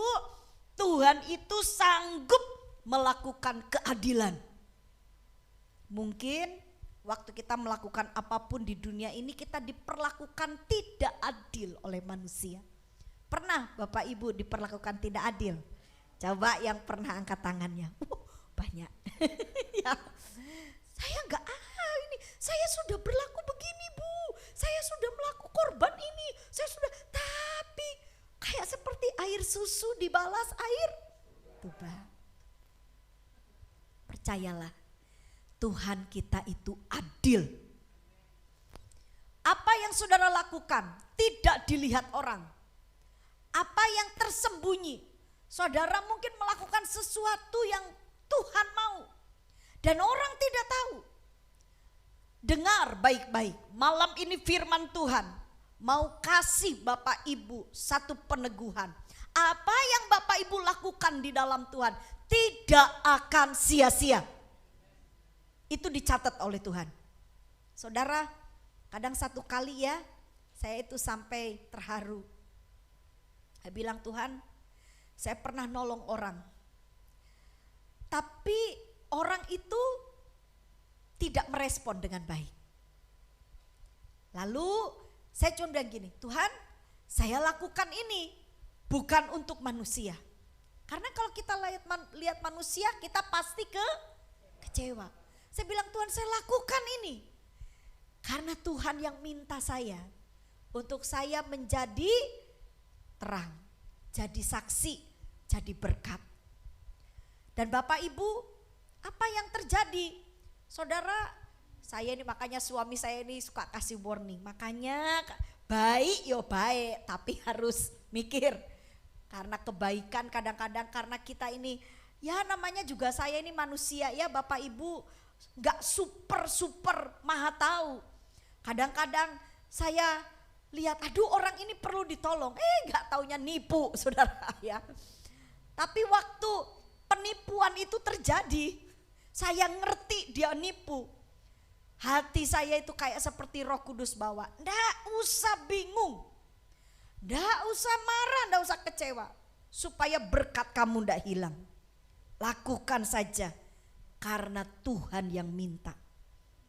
Tuhan itu sanggup melakukan keadilan. Mungkin waktu kita melakukan apapun di dunia ini kita diperlakukan tidak adil oleh manusia. Pernah Bapak Ibu diperlakukan tidak adil? Coba yang pernah angkat tangannya. Banyak. Ya. Saya enggak ini, saya sudah berlaku begini Bu, saya sudah melakukan korban ini, saya sudah, tapi kayak seperti air susu dibalas air tuba. Percayalah, Tuhan kita itu adil. Apa yang saudara lakukan tidak dilihat orang. Apa yang tersembunyi, saudara mungkin melakukan sesuatu yang Tuhan mau dan orang tidak tahu. Dengar baik-baik, malam ini firman Tuhan mau kasih Bapak Ibu satu peneguhan. Apa yang Bapak Ibu lakukan di dalam Tuhan tidak akan sia-sia. Itu dicatat oleh Tuhan. Saudara, kadang satu kali ya, saya itu sampai terharu. Saya bilang, Tuhan, saya pernah nolong orang. Tapi orang itu tidak merespon dengan baik. Lalu saya cuma bilang gini, Tuhan, saya lakukan ini bukan untuk manusia. Karena kalau kita lihat manusia, kita pasti kecewa. Saya bilang, Tuhan, saya lakukan ini karena Tuhan yang minta saya untuk saya menjadi terang, jadi saksi, jadi berkat. Dan Bapak Ibu, apa yang terjadi? Saudara, saya ini makanya suami saya ini suka kasih warning. Makanya baik yo baik, tapi harus mikir. Karena kebaikan kadang-kadang karena kita ini, ya namanya juga saya ini manusia ya Bapak Ibu, gak super maha tahu. Kadang-kadang saya lihat, aduh orang ini perlu ditolong, gak taunya nipu saudara ya. Tapi waktu penipuan itu terjadi, saya ngerti dia nipu. Hati saya itu kayak seperti Roh Kudus bawa, ndak usah bingung, ndak usah marah, ndak usah kecewa, supaya berkat kamu ndak hilang. Lakukan saja karena Tuhan yang minta.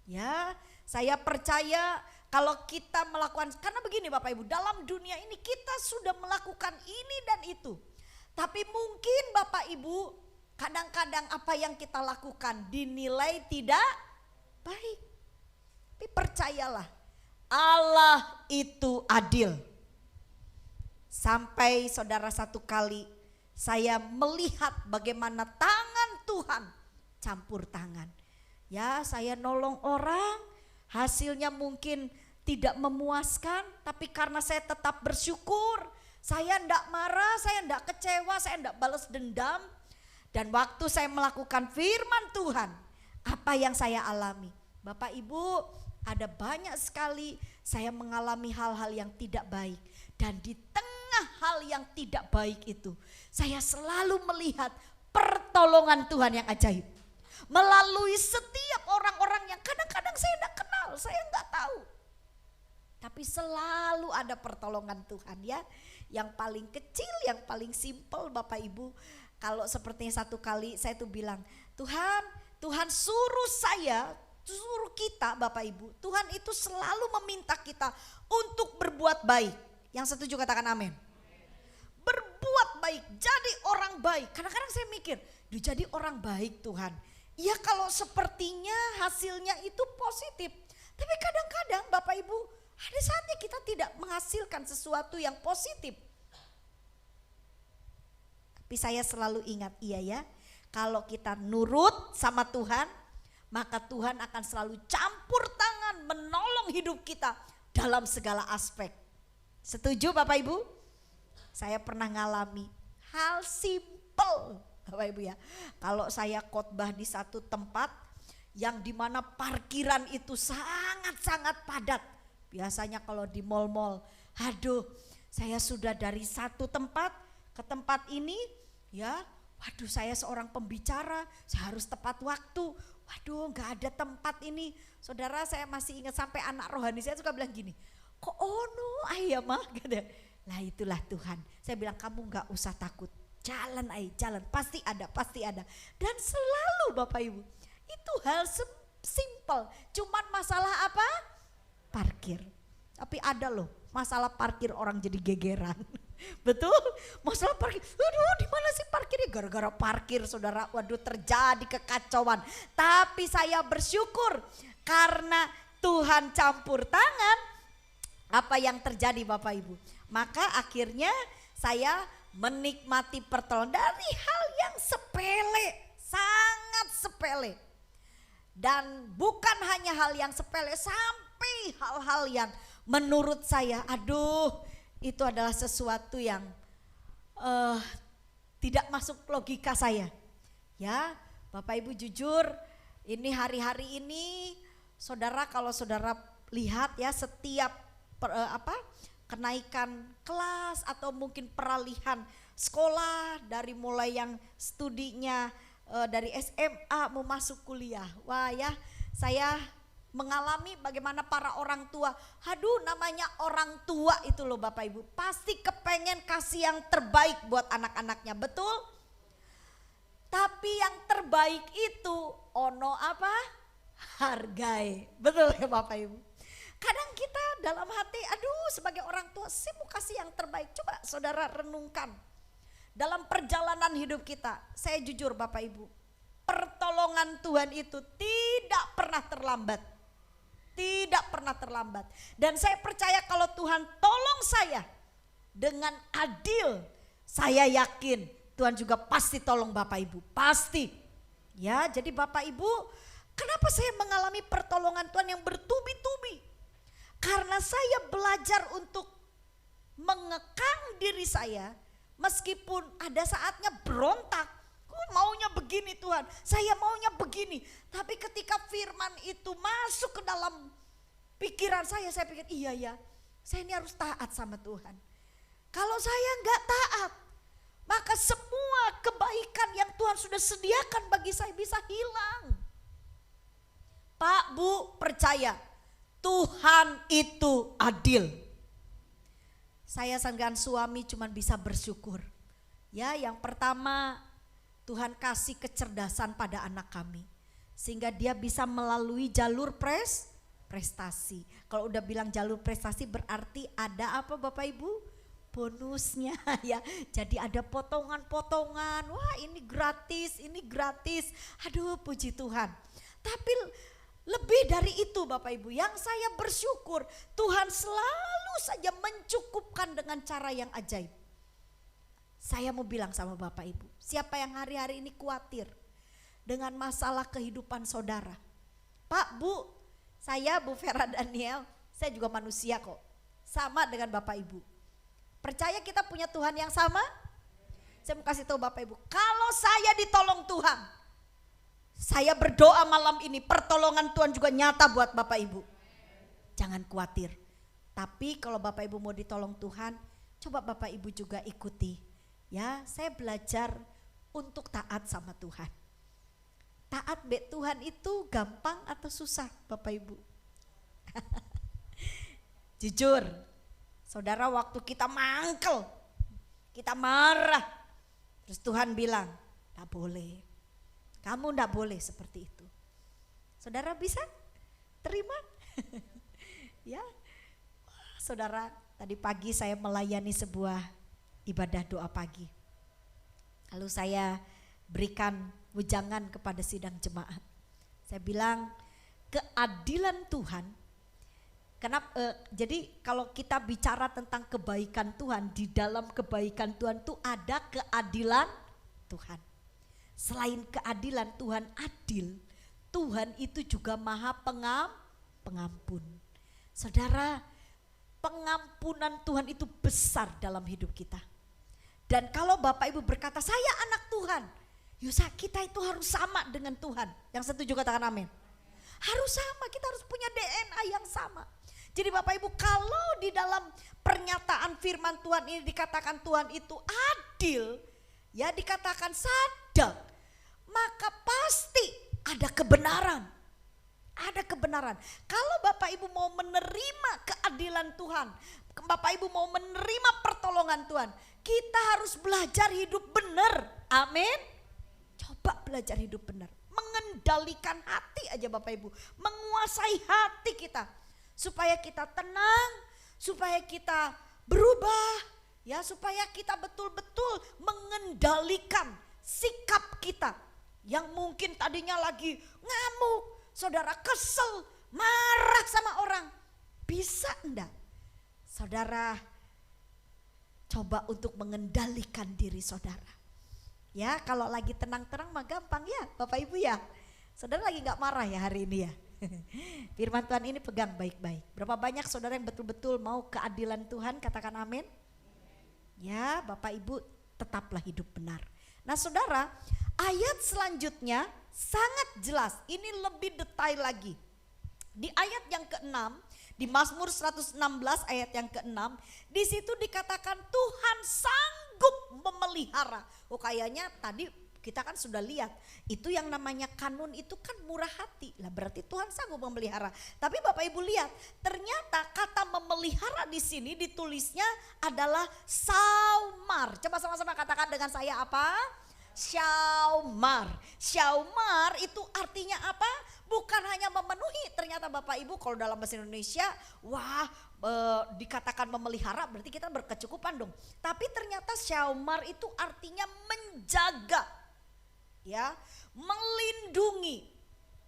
Ya, saya percaya kalau kita melakukan, karena begini Bapak Ibu, dalam dunia ini kita sudah melakukan ini dan itu. Tapi mungkin Bapak Ibu, kadang-kadang apa yang kita lakukan dinilai tidak baik. Tapi percayalah, Allah itu adil. Sampai saudara satu kali saya melihat bagaimana tangan Tuhan campur tangan. Ya, saya nolong orang, hasilnya mungkin tidak memuaskan, tapi karena saya tetap bersyukur, saya enggak marah, saya enggak kecewa, saya enggak balas dendam. Dan waktu saya melakukan firman Tuhan, apa yang saya alami? Bapak Ibu, ada banyak sekali saya mengalami hal-hal yang tidak baik. Dan di tengah hal yang tidak baik itu, saya selalu melihat pertolongan Tuhan yang ajaib. Melalui setiap orang-orang yang kadang-kadang saya tidak kenal, saya enggak tahu. Tapi selalu ada pertolongan Tuhan ya. Yang paling kecil, yang paling simpel Bapak Ibu. Kalau sepertinya satu kali saya tuh bilang, Tuhan suruh saya, suruh kita Bapak Ibu. Tuhan itu selalu meminta kita untuk berbuat baik. Yang setuju katakan amin. Berbuat baik, jadi orang baik. Kadang-kadang saya mikir, jadi orang baik Tuhan. Ya kalau sepertinya hasilnya itu positif. Tapi kadang-kadang Bapak Ibu, ada saatnya kita tidak menghasilkan sesuatu yang positif. Tapi saya selalu ingat, iya ya, kalau kita nurut sama Tuhan, maka Tuhan akan selalu campur tangan menolong hidup kita dalam segala aspek. Setuju Bapak Ibu? Saya pernah ngalami hal simpel Bapak Ibu ya. Kalau saya khotbah di satu tempat yang dimana parkiran itu sangat-sangat padat. Biasanya kalau di mal-mal, aduh saya sudah dari satu tempat ke tempat ini ya, waduh saya seorang pembicara, saya harus tepat waktu. Waduh gak ada tempat ini. Saudara saya masih ingat sampai anak rohani saya suka bilang gini, kok ono ayah mah gitu. Lah itulah Tuhan. Saya bilang kamu gak usah takut, jalan aja jalan, pasti ada, pasti ada. Dan selalu Bapak Ibu, itu hal simple, cuman masalah apa? Parkir. Tapi ada loh masalah parkir orang jadi gegeran. Betul? Masalah parkir. Aduh, di mana sih parkirnya? Gara-gara parkir saudara, waduh terjadi kekacauan. Tapi saya bersyukur karena Tuhan campur tangan. Apa yang terjadi Bapak Ibu? Maka akhirnya saya menikmati pertolongan dari hal yang sepele, sangat sepele. Dan bukan hanya hal yang sepele, sampai hal-hal yang menurut saya, aduh itu adalah sesuatu yang tidak masuk logika saya. Ya Bapak Ibu jujur, ini hari-hari ini saudara, kalau saudara lihat ya setiap kenaikan kelas atau mungkin peralihan sekolah, dari mulai yang studinya dari SMA mau masuk kuliah. Wah ya, saya mengalami bagaimana para orang tua, aduh namanya orang tua itu loh Bapak Ibu, pasti kepengen kasih yang terbaik buat anak-anaknya, betul? Tapi yang terbaik itu ono apa? Hargai, betul ya Bapak Ibu? Kadang kita dalam hati, aduh sebagai orang tua saya mau kasih yang terbaik. Coba saudara renungkan. Dalam perjalanan hidup kita, saya jujur Bapak Ibu, pertolongan Tuhan itu tidak pernah terlambat. Tidak pernah terlambat. Dan saya percaya kalau Tuhan tolong saya, dengan adil, saya yakin Tuhan juga pasti tolong Bapak Ibu, pasti. Ya, jadi Bapak Ibu, kenapa saya mengalami pertolongan Tuhan yang bertubi-tubi? Karena saya belajar untuk mengekang diri saya, meskipun ada saatnya berontak. Maunya begini Tuhan, saya maunya begini. Tapi ketika firman itu masuk ke dalam pikiran saya pikir iya ya, saya ini harus taat sama Tuhan. Kalau saya enggak taat, maka semua kebaikan yang Tuhan sudah sediakan bagi saya bisa hilang. Pak, Bu, percaya Tuhan itu adil. Saya dengan suami cuma bisa bersyukur. Ya, yang pertama Tuhan kasih kecerdasan pada anak kami. Sehingga dia bisa melalui jalur prestasi. Kalau udah bilang jalur prestasi berarti ada apa Bapak Ibu? Bonusnya ya. Jadi ada potongan-potongan. Wah, ini gratis, ini gratis. Aduh, puji Tuhan. Tapi lebih dari itu Bapak Ibu, yang saya bersyukur Tuhan selalu saja mencukupkan dengan cara yang ajaib. Saya mau bilang sama Bapak Ibu, siapa yang hari-hari ini khawatir dengan masalah kehidupan saudara? Pak, Bu, saya Bu Vera Daniel, saya juga manusia kok. Sama dengan Bapak Ibu. Percaya kita punya Tuhan yang sama? Saya mau kasih tahu Bapak Ibu, kalau saya ditolong Tuhan, saya berdoa malam ini pertolongan Tuhan juga nyata buat Bapak Ibu. Jangan khawatir. Tapi kalau Bapak Ibu mau ditolong Tuhan, coba Bapak Ibu juga ikuti. Ya, saya belajar untuk taat sama Tuhan. Taat be Tuhan itu gampang atau susah Bapak Ibu? Jujur, saudara, waktu kita mangkel, kita marah, terus Tuhan bilang, tak boleh. Kamu enggak boleh seperti itu. Saudara bisa terima? Ya, saudara, tadi pagi saya melayani sebuah ibadah doa pagi. Lalu saya berikan wejangan kepada sidang jemaat. Saya bilang keadilan Tuhan. Jadi kalau kita bicara tentang kebaikan Tuhan, di dalam kebaikan Tuhan itu ada keadilan Tuhan. Selain keadilan Tuhan adil, Tuhan itu juga maha pengampun. Saudara, pengampunan Tuhan itu besar dalam hidup kita. Dan kalau Bapak Ibu berkata saya anak Tuhan, Yusa, kita itu harus sama dengan Tuhan. Yang setuju katakan amin. Harus sama, kita harus punya DNA yang sama. Jadi Bapak Ibu, kalau di dalam pernyataan firman Tuhan ini dikatakan Tuhan itu adil, ya dikatakan sadaq, maka pasti ada kebenaran. Ada kebenaran. Kalau Bapak Ibu mau menerima keadilan Tuhan, Bapak Ibu mau menerima pertolongan Tuhan, kita harus belajar hidup benar. Amin. Coba belajar hidup benar. Mengendalikan hati aja Bapak Ibu. Menguasai hati kita. Supaya kita tenang, supaya kita berubah, ya, supaya kita betul-betul mengendalikan sikap kita yang mungkin tadinya lagi ngamuk, saudara kesel, marah sama orang. Bisa enggak? Saudara coba untuk mengendalikan diri saudara. Ya, kalau lagi tenang-tenang mah gampang ya Bapak Ibu ya. Saudara lagi gak marah ya hari ini ya. Firman Tuhan ini pegang baik-baik. Berapa banyak saudara yang betul-betul mau keadilan Tuhan, katakan amin. Ya, Bapak Ibu tetaplah hidup benar. Nah saudara, ayat selanjutnya sangat jelas. Ini lebih detail lagi. Di ayat yang ke-6, di Mazmur 116 ayat yang ke-6, di situ dikatakan Tuhan sanggup memelihara. Oh, kayaknya tadi kita kan sudah lihat, itu yang namanya kanun itu kan murah hati. Lah berarti Tuhan sanggup memelihara. Tapi Bapak Ibu lihat, ternyata kata memelihara di sini ditulisnya adalah Syaumar. Coba sama-sama katakan dengan saya apa? Syaumar. Syaumar itu artinya apa? Bukan hanya memenuhi, ternyata Bapak Ibu kalau dalam bahasa Indonesia, wah dikatakan memelihara berarti kita berkecukupan dong. Tapi ternyata Syaumar itu artinya menjaga. Ya, melindungi.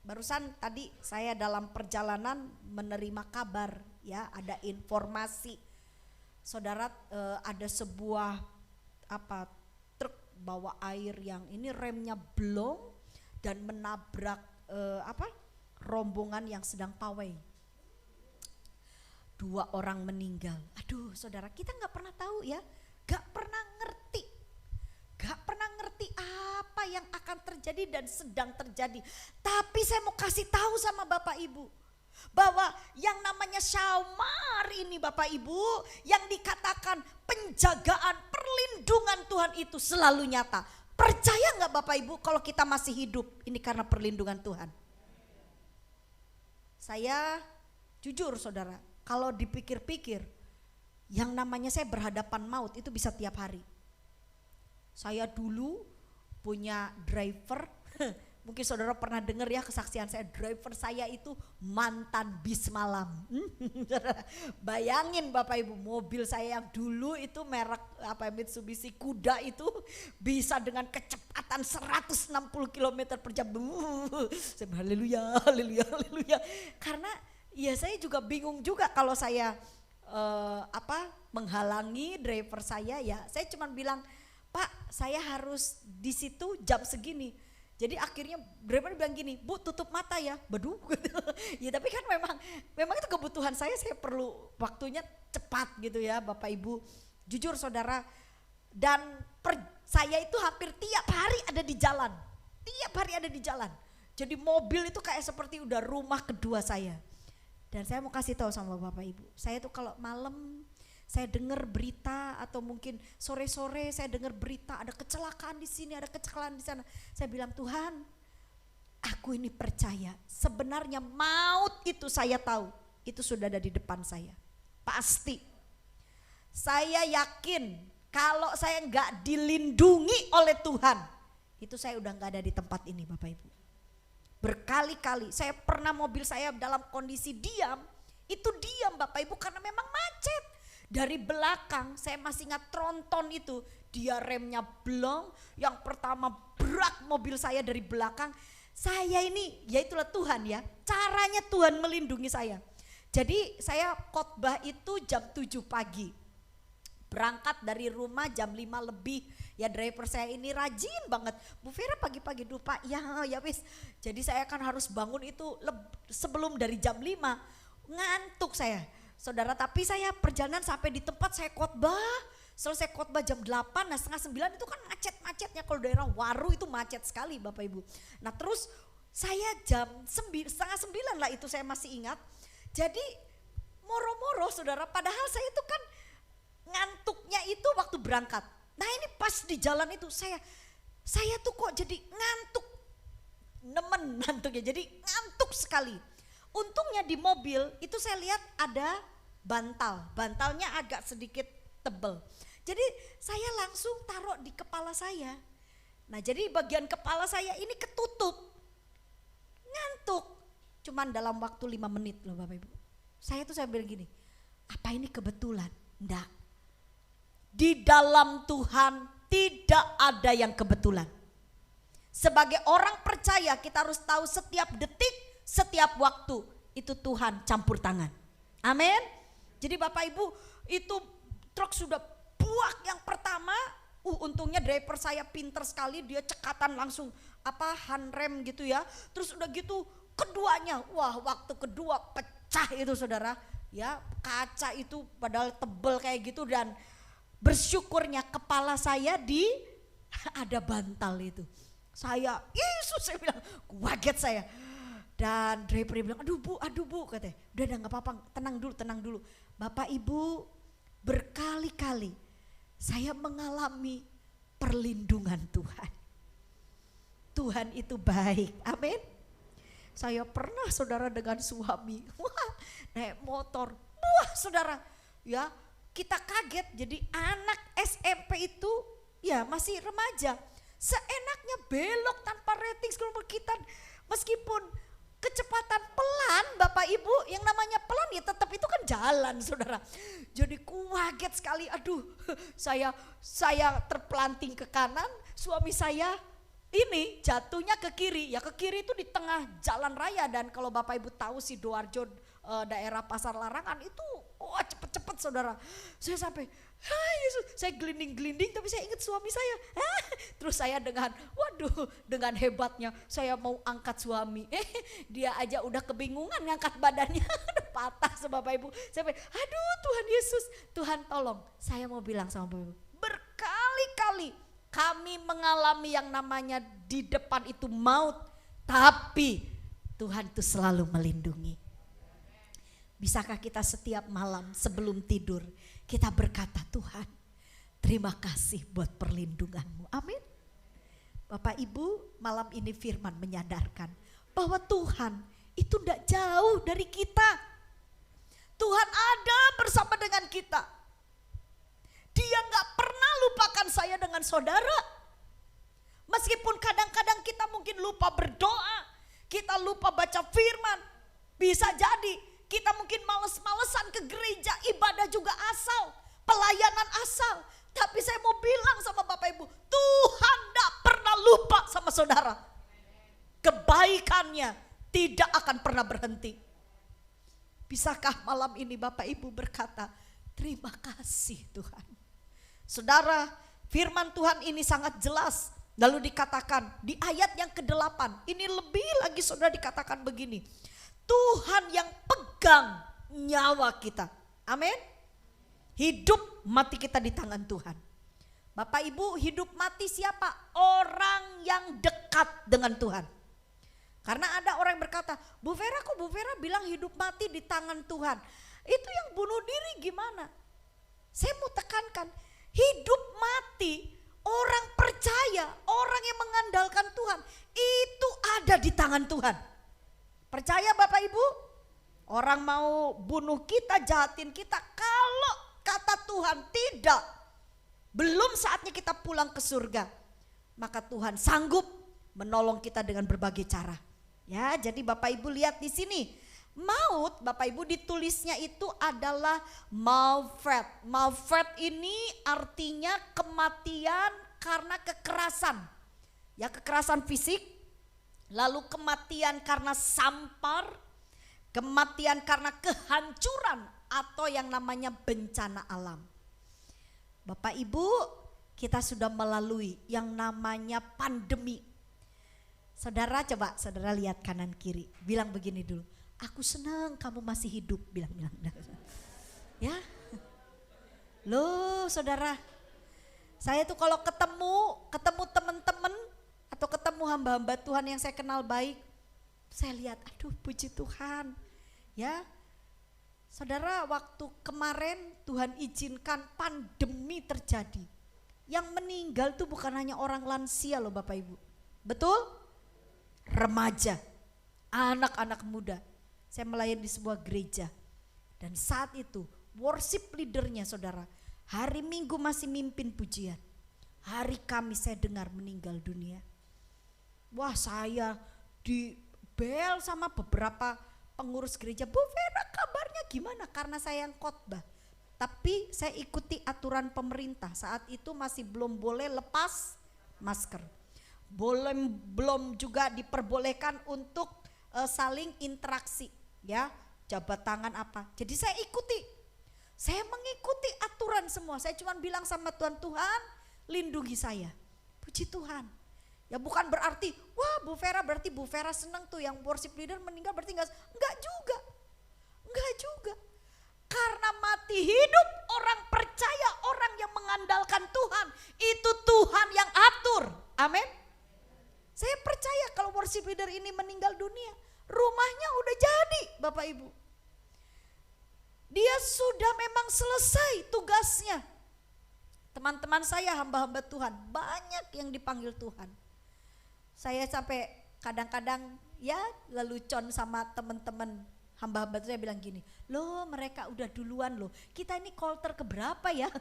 Barusan tadi saya dalam perjalanan menerima kabar, ya, ada informasi saudara, ada sebuah truk bawa air yang ini remnya blong dan menabrak rombongan yang sedang pawai. 2 orang meninggal. Aduh saudara, kita gak pernah tahu ya, gak pernah ngerti apa yang akan terjadi dan sedang terjadi. Tapi saya mau kasih tahu sama Bapak Ibu, bahwa yang namanya Syamar ini Bapak Ibu, yang dikatakan penjagaan perlindungan Tuhan itu selalu nyata. Percaya gak Bapak Ibu kalau kita masih hidup ini karena perlindungan Tuhan? Saya jujur saudara, kalau dipikir-pikir, yang namanya saya berhadapan maut itu bisa tiap hari. Saya dulu punya driver, mungkin saudara pernah dengar ya kesaksian saya, driver saya itu mantan bis malam. Bayangin Bapak Ibu, mobil saya yang dulu itu merek Mitsubishi Kuda itu bisa dengan kecepatan 160 km per jam. Haleluya, haleluya, haleluya. Karena ya saya juga bingung juga kalau saya menghalangi driver saya, ya saya cuma bilang, Pak saya harus di situ jam segini. Jadi akhirnya driver bilang gini, Bu tutup mata ya. Waduh. Ya tapi kan memang itu kebutuhan saya perlu waktunya cepat gitu ya Bapak Ibu. Jujur saudara, dan saya itu hampir tiap hari ada di jalan. Tiap hari ada di jalan. Jadi mobil itu kayak seperti udah rumah kedua saya. Dan saya mau kasih tahu sama Bapak Ibu, saya tuh kalau malam saya dengar berita atau mungkin sore-sore saya dengar berita ada kecelakaan di sini, ada kecelakaan di sana. Saya bilang, Tuhan, aku ini percaya sebenarnya maut itu saya tahu itu sudah ada di depan saya. Pasti. Saya yakin kalau saya nggak dilindungi oleh Tuhan, itu saya udah nggak ada di tempat ini Bapak Ibu. Berkali-kali saya pernah mobil saya dalam kondisi diam, itu diam Bapak Ibu karena memang macet. Dari belakang saya masih ingat tronton itu, dia remnya blong, yang pertama berat mobil saya dari belakang. Saya ini, ya itulah Tuhan ya, caranya Tuhan melindungi saya. Jadi saya khotbah itu jam 7 pagi. Berangkat dari rumah jam 5 lebih, ya driver saya ini rajin banget. Bu Vera pagi-pagi dulu Pak, ya wis. Jadi saya kan harus bangun itu sebelum dari jam 5, ngantuk saya. Saudara, tapi saya perjalanan sampai di tempat saya khotbah, selesai khotbah jam 8, nah setengah 9 itu kan macet-macetnya, kalau daerah Waru itu macet sekali Bapak Ibu. Nah terus saya jam setengah 9 lah itu saya masih ingat. Jadi moro-moro saudara, padahal saya itu kan ngantuknya itu waktu berangkat. Nah ini pas di jalan itu saya tuh kok jadi ngantuk, nemen ngantuknya, jadi ngantuk sekali. Untungnya di mobil itu saya lihat ada bantalnya agak sedikit tebel. Jadi saya langsung taruh di kepala saya. Nah jadi bagian kepala saya ini ketutup, ngantuk. Cuman dalam waktu 5 menit loh Bapak Ibu. Saya bilang gini, apa ini kebetulan? Enggak. Di dalam Tuhan tidak ada yang kebetulan. Sebagai orang percaya kita harus tahu setiap detik, setiap waktu itu Tuhan campur tangan. Amin. Jadi Bapak Ibu itu truk sudah buak yang pertama, untungnya driver saya pinter sekali, dia cekatan langsung handrem gitu ya. Terus udah gitu keduanya, wah waktu kedua pecah itu saudara. Ya kaca itu padahal tebel kayak gitu, dan bersyukurnya kepala saya ada bantal itu. Yesus saya bilang, kaget saya. Dan driver bilang, aduh bu katanya, udah gak apa-apa, tenang dulu. Bapak Ibu, berkali-kali saya mengalami perlindungan Tuhan. Tuhan itu baik, amin. Saya pernah saudara dengan suami, naik motor, saudara ya. Kita kaget, jadi anak SMP itu ya masih remaja, seenaknya belok tanpa rating segala kita, meskipun kecepatan pelan Bapak Ibu, yang namanya pelan ya tetap itu kan jalan saudara. Jadi kaget sekali, aduh saya terpelanting ke kanan, suami saya ini jatuhnya ke kiri, ya ke kiri itu di tengah jalan raya. Dan kalau Bapak Ibu tahu Sidoarjo daerah Pasar Larangan itu cepet-cepet saudara. Saya sampai, Yesus, saya gelinding-gelinding tapi saya ingat suami saya. Terus saya dengan hebatnya saya mau angkat suami. Dia aja udah kebingungan ngangkat badannya, patah sama Bapak Ibu. Saya sampai, aduh Tuhan Yesus, Tuhan tolong. Saya mau bilang sama Bapak Ibu, berkali-kali kami mengalami yang namanya di depan itu maut, tapi Tuhan itu selalu melindungi. Bisakah kita setiap malam sebelum tidur kita berkata, Tuhan terima kasih buat perlindungan-Mu. Amin. Bapak Ibu, malam ini firman menyadarkan bahwa Tuhan itu tidak jauh dari kita. Tuhan ada bersama dengan kita. Dia gak pernah lupakan saya dengan saudara. Meskipun kadang-kadang kita mungkin lupa berdoa, kita lupa baca firman, bisa jadi kita mungkin males-malesan ke gereja, ibadah juga asal, pelayanan asal. Tapi saya mau bilang sama Bapak Ibu, Tuhan gak pernah lupa sama saudara. Kebaikannya tidak akan pernah berhenti. Bisakah malam ini Bapak Ibu berkata, terima kasih Tuhan. Saudara, firman Tuhan ini sangat jelas. Lalu dikatakan di ayat yang ke-8, ini lebih lagi saudara dikatakan begini. Tuhan yang pegang nyawa kita. Amin. Hidup mati kita di tangan Tuhan. Bapak Ibu, hidup mati siapa? Orang yang dekat dengan Tuhan. Karena ada orang yang berkata, Bu Vera kok Bu Vera bilang hidup mati di tangan Tuhan. Itu yang bunuh diri gimana? Saya mau tekankan, hidup mati orang percaya, orang yang mengandalkan Tuhan itu ada di tangan Tuhan. Percaya Bapak Ibu? Orang mau bunuh kita, jahatin kita, kalau kata Tuhan tidak, belum saatnya kita pulang ke surga, maka Tuhan sanggup menolong kita dengan berbagai cara. Ya, jadi Bapak Ibu lihat di sini, maut Bapak Ibu ditulisnya itu adalah Maufet. Maufet ini artinya kematian karena kekerasan. Ya, kekerasan fisik. Lalu kematian karena sampar, kematian karena kehancuran atau yang namanya bencana alam. Bapak Ibu, kita sudah melalui yang namanya pandemi. Saudara coba, saudara lihat kanan kiri, bilang begini dulu, aku senang kamu masih hidup, bilang. Ya, loh saudara, saya tuh kalau ketemu teman-teman, atau ketemu hamba-hamba Tuhan yang saya kenal baik, saya lihat, aduh puji Tuhan. Ya, saudara, waktu kemarin Tuhan izinkan pandemi terjadi. Yang meninggal tuh bukan hanya orang lansia loh Bapak Ibu. Betul? Remaja, anak-anak muda. Saya melayani di sebuah gereja. Dan saat itu worship leadernya saudara, hari Minggu masih mimpin pujian. Hari Kamis saya dengar meninggal dunia. Wah, saya dibel sama beberapa pengurus gereja, Bu Vera kabarnya gimana? Karena saya yang khotbah. Tapi saya ikuti aturan pemerintah, saat itu masih belum boleh lepas masker. Belum juga diperbolehkan untuk saling interaksi, ya, jabat tangan apa. Jadi saya ikuti, saya mengikuti aturan semua. Saya cuma bilang sama Tuhan, Tuhan lindungi saya. Puji Tuhan. Ya bukan berarti, wah Bu Vera berarti Bu Vera senang tuh yang worship leader meninggal berarti enggak juga. Karena mati hidup orang percaya, orang yang mengandalkan Tuhan, itu Tuhan yang atur. Amin. Saya percaya kalau worship leader ini meninggal dunia, rumahnya udah jadi Bapak Ibu. Dia sudah memang selesai tugasnya. Teman-teman saya hamba-hamba Tuhan, banyak yang dipanggil Tuhan. Saya sampai kadang-kadang ya lelucon sama teman-teman hamba-hamba saya bilang gini, loh mereka udah duluan loh, kita ini altar keberapa ya,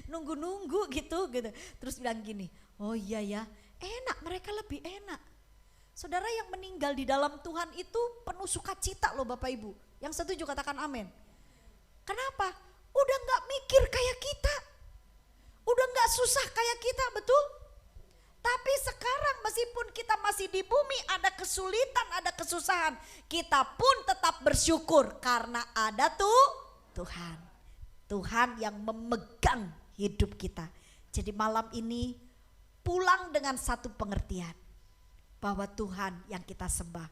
nunggu-nunggu gitu. Terus bilang gini, oh iya ya, enak, mereka lebih enak. Saudara, yang meninggal di dalam Tuhan itu penuh sukacita loh Bapak Ibu. Yang setuju katakan amin. Kenapa? Udah gak mikir kayak kita, udah gak susah kayak kita, betul? Tapi sekarang meskipun kita masih di bumi, ada kesulitan, ada kesusahan, kita pun tetap bersyukur karena ada Tuhan. Tuhan yang memegang hidup kita. Jadi malam ini pulang dengan satu pengertian bahwa Tuhan yang kita sembah,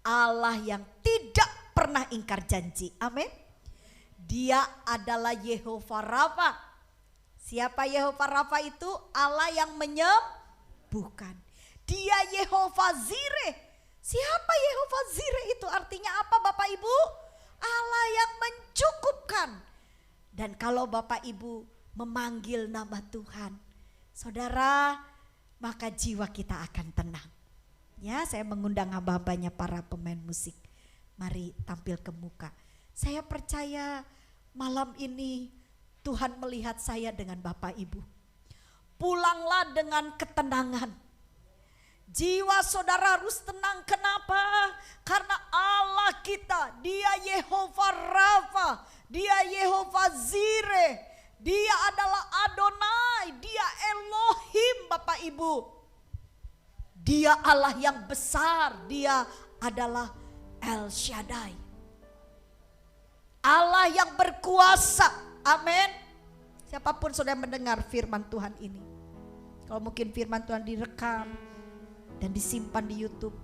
Allah yang tidak pernah ingkar janji. Amin. Dia adalah Yehova Rafa. Siapa Yehova Rafa itu? Allah yang menyembuhkan. Dia Yehova Zireh. Siapa Yehova Zireh itu? Artinya apa Bapak Ibu? Allah yang mencukupkan. Dan kalau Bapak Ibu memanggil nama Tuhan, saudara, maka jiwa kita akan tenang. Ya, saya mengundang hamba-hambanya para pemain musik. Mari tampil ke muka. Saya percaya malam ini Tuhan melihat saya dengan Bapak Ibu. Pulanglah dengan ketenangan. Jiwa saudara harus tenang. Kenapa? Karena Allah kita, Dia Yehova Rafa, Dia Yehova Zireh, Dia adalah Adonai, Dia Elohim Bapak Ibu. Dia Allah yang besar, Dia adalah El Shaddai. Allah yang berkuasa, amin. Siapapun sudah mendengar firman Tuhan ini, kalau mungkin firman Tuhan direkam dan disimpan di YouTube,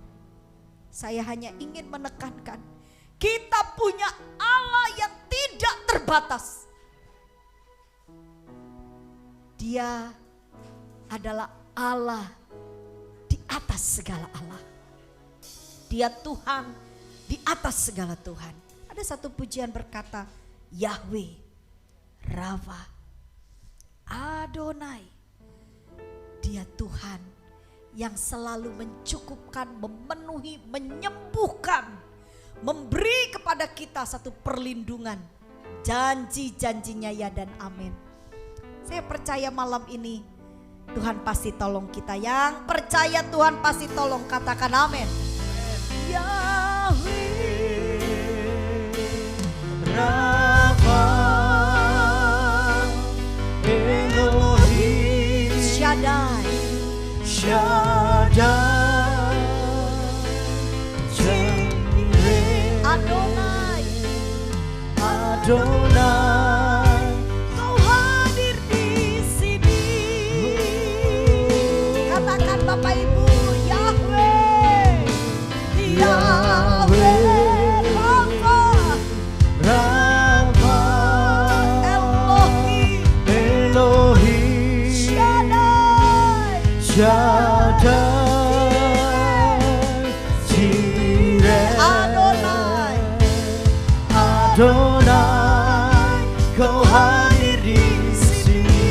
saya hanya ingin menekankan, kita punya Allah yang tidak terbatas. Dia adalah Allah di atas segala Allah. Dia Tuhan di atas segala Tuhan. Ada satu pujian berkata, Yahweh, Rafa, Adonai. Dia Tuhan yang selalu mencukupkan, memenuhi, menyembuhkan, memberi kepada kita satu perlindungan. Janji-janjinya ya dan amin. Saya percaya malam ini Tuhan pasti tolong kita. Yang percaya Tuhan pasti tolong, katakan amin. Yahweh, Rafa, Elohim, Shaddai, Shaddai, Jireh, Adonai, Adonai. Kau hadir di sini. Katakan Bapak Ibu, Yahweh, Yahweh, Rafa, Rafa, Elohim, Elohim, Shaddai, Shaddai, Jireh, Adonai, Adonai, Kau hadir di sini.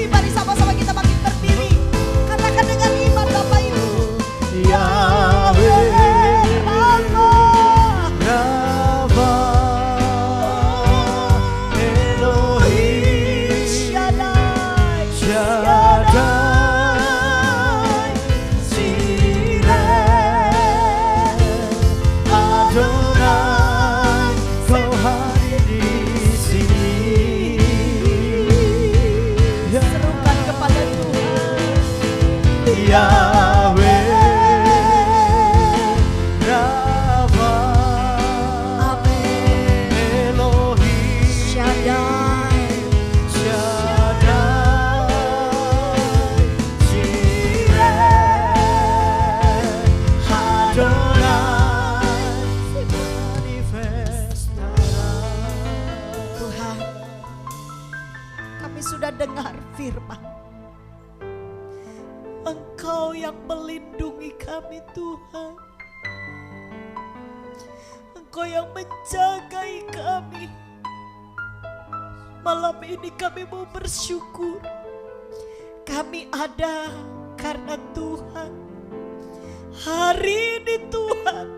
Mari sama-sama kita makin berdiri. Katakan dengan iman Bapak Ibu. Yahweh, Rafa, Rafa, Elohim, Shaddai, Shaddai, Jireh, Adonai, Kau hadir di sini. serukan kepada Tuhan. Yahweh, Rafa, Amin. Elohim, Shaddai, Shaddai, Jireh, Adonai, manifestasi. Tuhan, kami sudah dengar firman. Engkau yang melindungi kami Tuhan. Engkau yang menjagai kami. Malam ini kami mau bersyukur. Kami ada karena Tuhan. Hari ini Tuhan,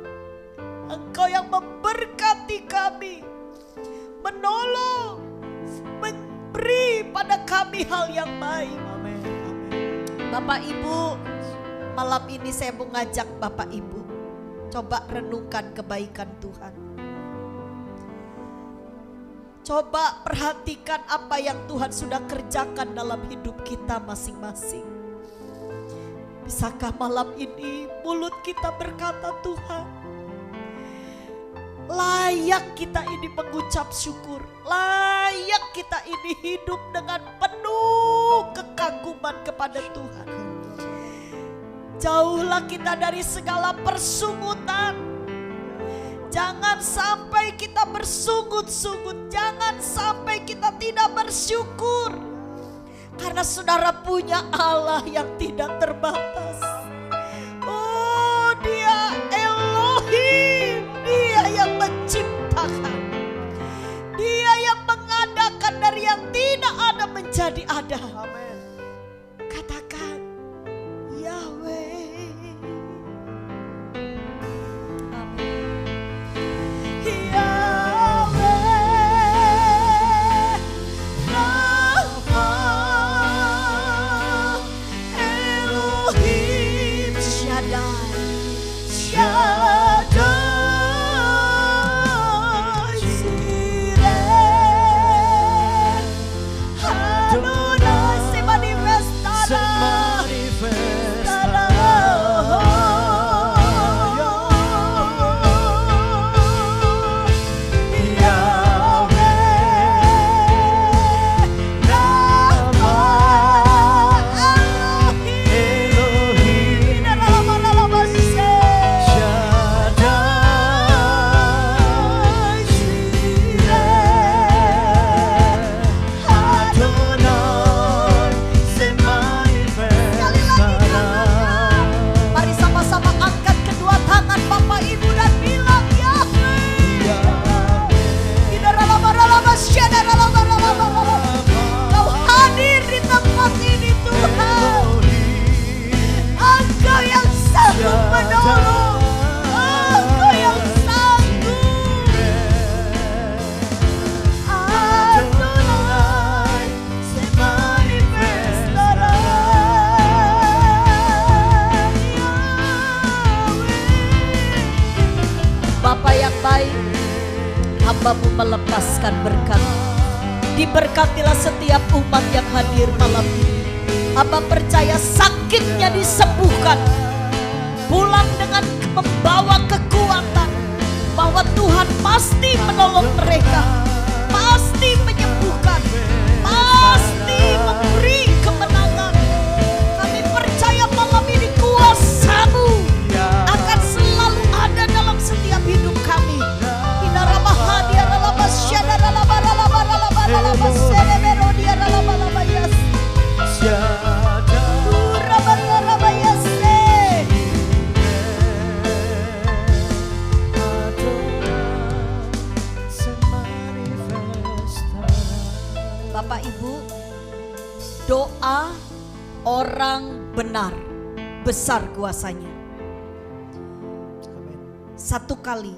Engkau yang memberkati kami, menolong, memberi pada kami hal yang baik. Amin. Bapak Ibu, malam ini saya mau ngajak Bapak Ibu, coba renungkan kebaikan Tuhan. Coba perhatikan apa yang Tuhan sudah kerjakan dalam hidup kita masing-masing. Bisakah malam ini mulut kita berkata, Tuhan, layak kita ini mengucap syukur, layak layak kita ini hidup dengan penuh kekaguman kepada Tuhan. Jauhlah kita dari segala persungutan. Jangan sampai kita bersungut-sungut. Jangan sampai kita tidak bersyukur. Karena saudara punya Allah yang tidak terbatas. Oh, Dia Elohim. Dia yang menciptakan. Dia yang mengadakan dari yang tidak ada menjadi ada. Katakan Yahweh. Hamba-Mu melepaskan berkat. Diberkatilah setiap umat yang hadir malam ini. Hamba percaya sakitnya disembuhkan. Pulang dengan membawa kekuatan bahwa Tuhan pasti menolong mereka, pasti menyembuhkan, pasti memberi kemenangan. Kami percaya malam ini kuasa-Mu akan selalu ada dalam setiap hidup kami. Bapak Ibu, doa orang benar besar kuasanya. Satu kali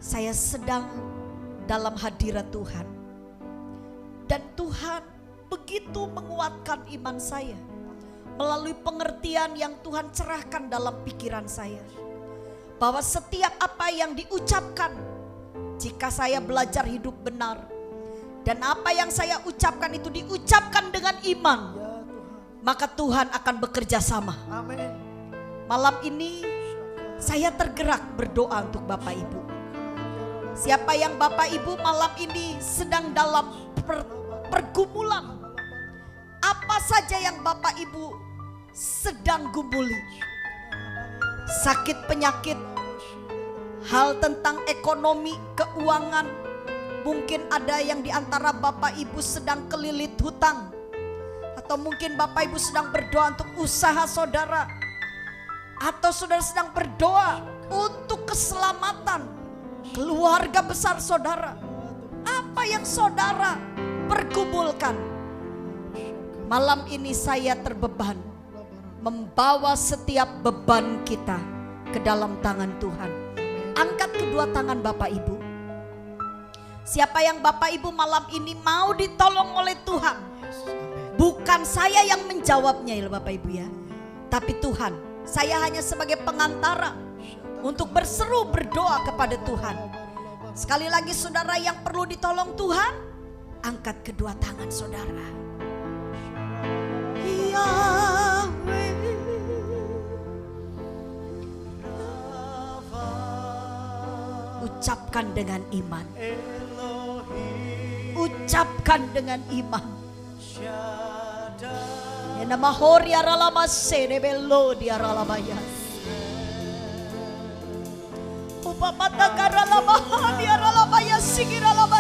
saya sedang dalam hadirat Tuhan, dan Tuhan begitu menguatkan iman saya melalui pengertian yang Tuhan cerahkan dalam pikiran saya, bahwa setiap apa yang diucapkan, jika saya belajar hidup benar dan apa yang saya ucapkan itu diucapkan dengan iman, maka Tuhan akan bekerja sama. Malam ini saya tergerak berdoa untuk Bapak Ibu. Siapa yang Bapak Ibu malam ini sedang dalam pergumulan, apa saja yang Bapak Ibu sedang gumuli, sakit penyakit, hal tentang ekonomi, keuangan, mungkin ada yang di antara Bapak Ibu sedang kelilit hutang, atau mungkin Bapak Ibu sedang berdoa untuk usaha saudara, atau saudara sedang berdoa untuk keselamatan keluarga besar saudara. Apa yang saudara pergumulkan, malam ini saya terbeban membawa setiap beban kita ke dalam tangan Tuhan. Angkat kedua tangan Bapak Ibu. Siapa yang Bapak Ibu malam ini mau ditolong oleh Tuhan, bukan saya yang menjawabnya ya Bapak Ibu ya, tapi Tuhan. Saya hanya sebagai pengantara untuk berseru berdoa kepada Tuhan. Sekali lagi saudara yang perlu ditolong Tuhan, angkat kedua tangan saudara. Yahweh, ucapkan dengan iman. ucapkan dengan iman. Ya nama hori aralama sene belo di aralabaya. Upa mata karalama di aralabaya sigira lama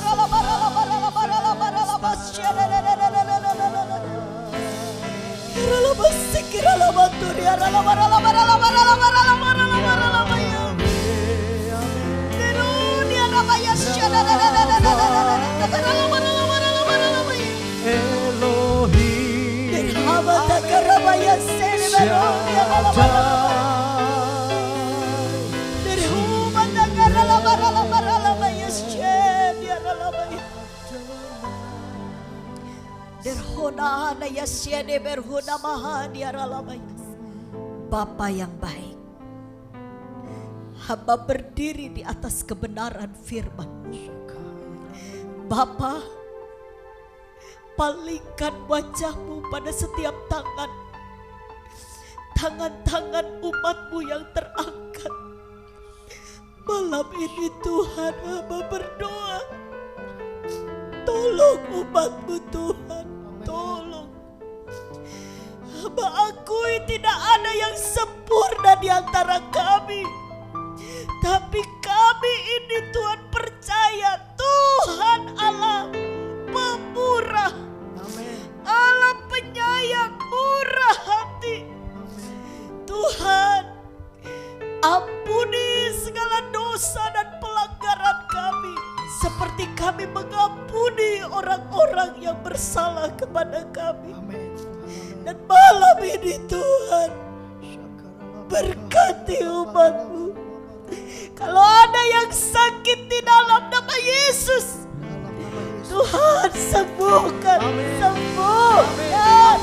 Bapa yang baik, hamba berdiri di atas kebenaran firman-Mu. Bapa, palingkan wajah-Mu pada setiap tangan-tangan umat-Mu yang terangkat. Malam ini Tuhan, hamba berdoa, tolong umat-Mu Tuhan, tolong. Hamba akui tidak ada yang sempurna di antara kami, tapi kami ini Tuhan percaya Tuhan Allah pemurah, Allah penyayang, murah hati. Tuhan, ampuni segala dosa dan pelanggaran kami, seperti kami mengampuni orang-orang yang bersalah kepada kami. Dan malam ini Tuhan, berkati umat-Mu. Kalau ada yang sakit di dalam nama Yesus, Tuhan sembuhkan, sembuhkan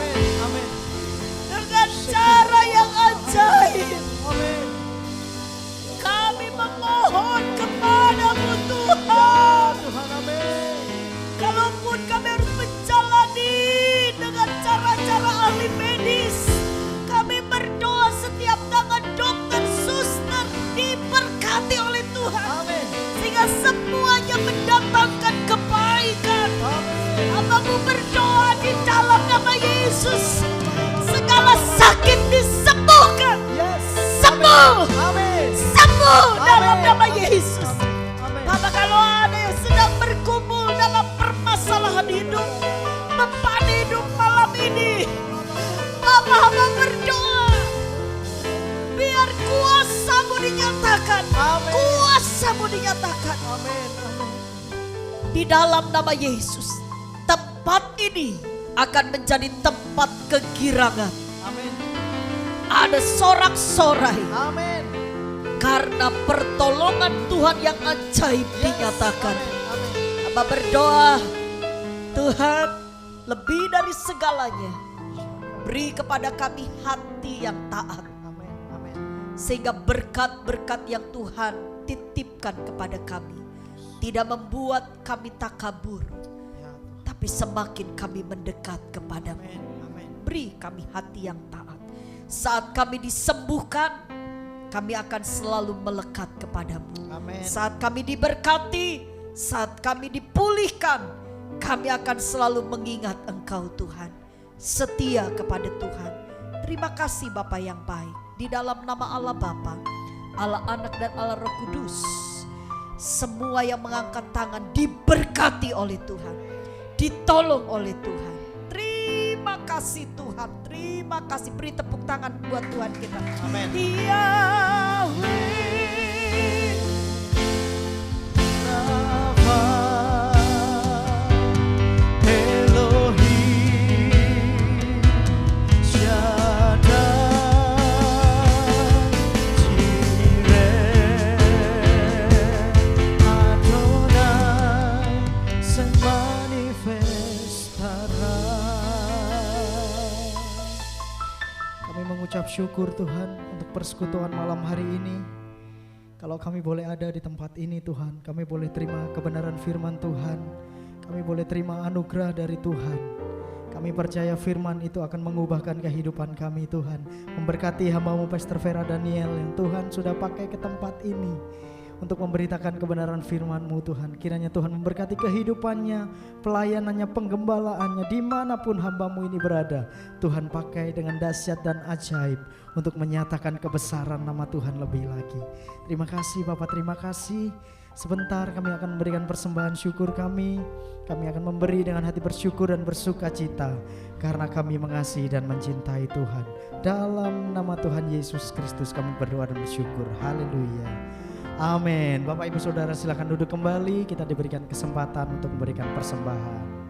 dengan cara yang ajaib. Kami memohon kepadamu Tuhan. Kalaupun kami harus menjalani dengan cara-cara ahli medis, kami berdoa setiap tangan dokter, suster diberkati oleh Tuhan, sehingga semuanya mendatangkan kebaikan. Hamba-Mu berdoa di dalam nama Yesus, segala sakit disembuhkan, sembuh, sembuh dalam nama Yesus. Bapak, kalau ada yang sedang bergumul dalam permasalahan hidup, beban hidup malam ini, Bapak hamba berdoa, biar kuasa-Mu dinyatakan, kuasa-Mu dinyatakan. Di dalam nama Yesus, tempat ini akan menjadi tempat kegirangan. Ada sorak-sorai. Karena pertolongan Tuhan yang ajaib dinyatakan. Hamba berdoa, Tuhan, lebih dari segalanya, beri kepada kami hati yang taat, sehingga berkat-berkat yang Tuhan titipkan kepada kami tidak membuat kami takabur, tapi semakin kami mendekat kepadamu. Beri kami hati yang taat. Saat kami disembuhkan, kami akan selalu melekat kepadamu. Saat kami diberkati, saat kami dipulihkan, kami akan selalu mengingat Engkau Tuhan, setia kepada Tuhan. Terima kasih Bapa yang baik. Di dalam nama Allah Bapa, Allah Anak dan Allah Roh Kudus, semua yang mengangkat tangan diberkati oleh Tuhan, ditolong oleh Tuhan. Terima kasih Tuhan, terima kasih. Beri tepuk tangan buat Tuhan kita. Amin. Yahweh, Rafa, Elohim, Shaddai, Jireh, Adonai, Sang Manifestara. Kami mengucap syukur Tuhan untuk persekutuan malam hari ini. Kalau kami boleh ada di tempat ini Tuhan, kami boleh terima kebenaran firman Tuhan, kami boleh terima anugerah dari Tuhan. Kami percaya firman itu akan mengubahkan kehidupan kami Tuhan. Memberkati hamba-Mu Pastor Vera Daniel yang Tuhan sudah pakai ke tempat ini untuk memberitakan kebenaran firman-Mu Tuhan. Kiranya Tuhan memberkati kehidupannya, pelayanannya, penggembalaannya, dimanapun hamba-Mu ini berada. Tuhan pakai dengan dahsyat dan ajaib untuk menyatakan kebesaran nama Tuhan lebih lagi. Terima kasih Bapak, terima kasih. Sebentar kami akan memberikan persembahan syukur kami. Kami akan memberi dengan hati bersyukur dan bersuka cita karena kami mengasihi dan mencintai Tuhan. Dalam nama Tuhan Yesus Kristus kami berdoa dan bersyukur. Haleluya. Amin. Bapak Ibu Saudara silakan duduk kembali. Kita diberikan kesempatan untuk memberikan persembahan.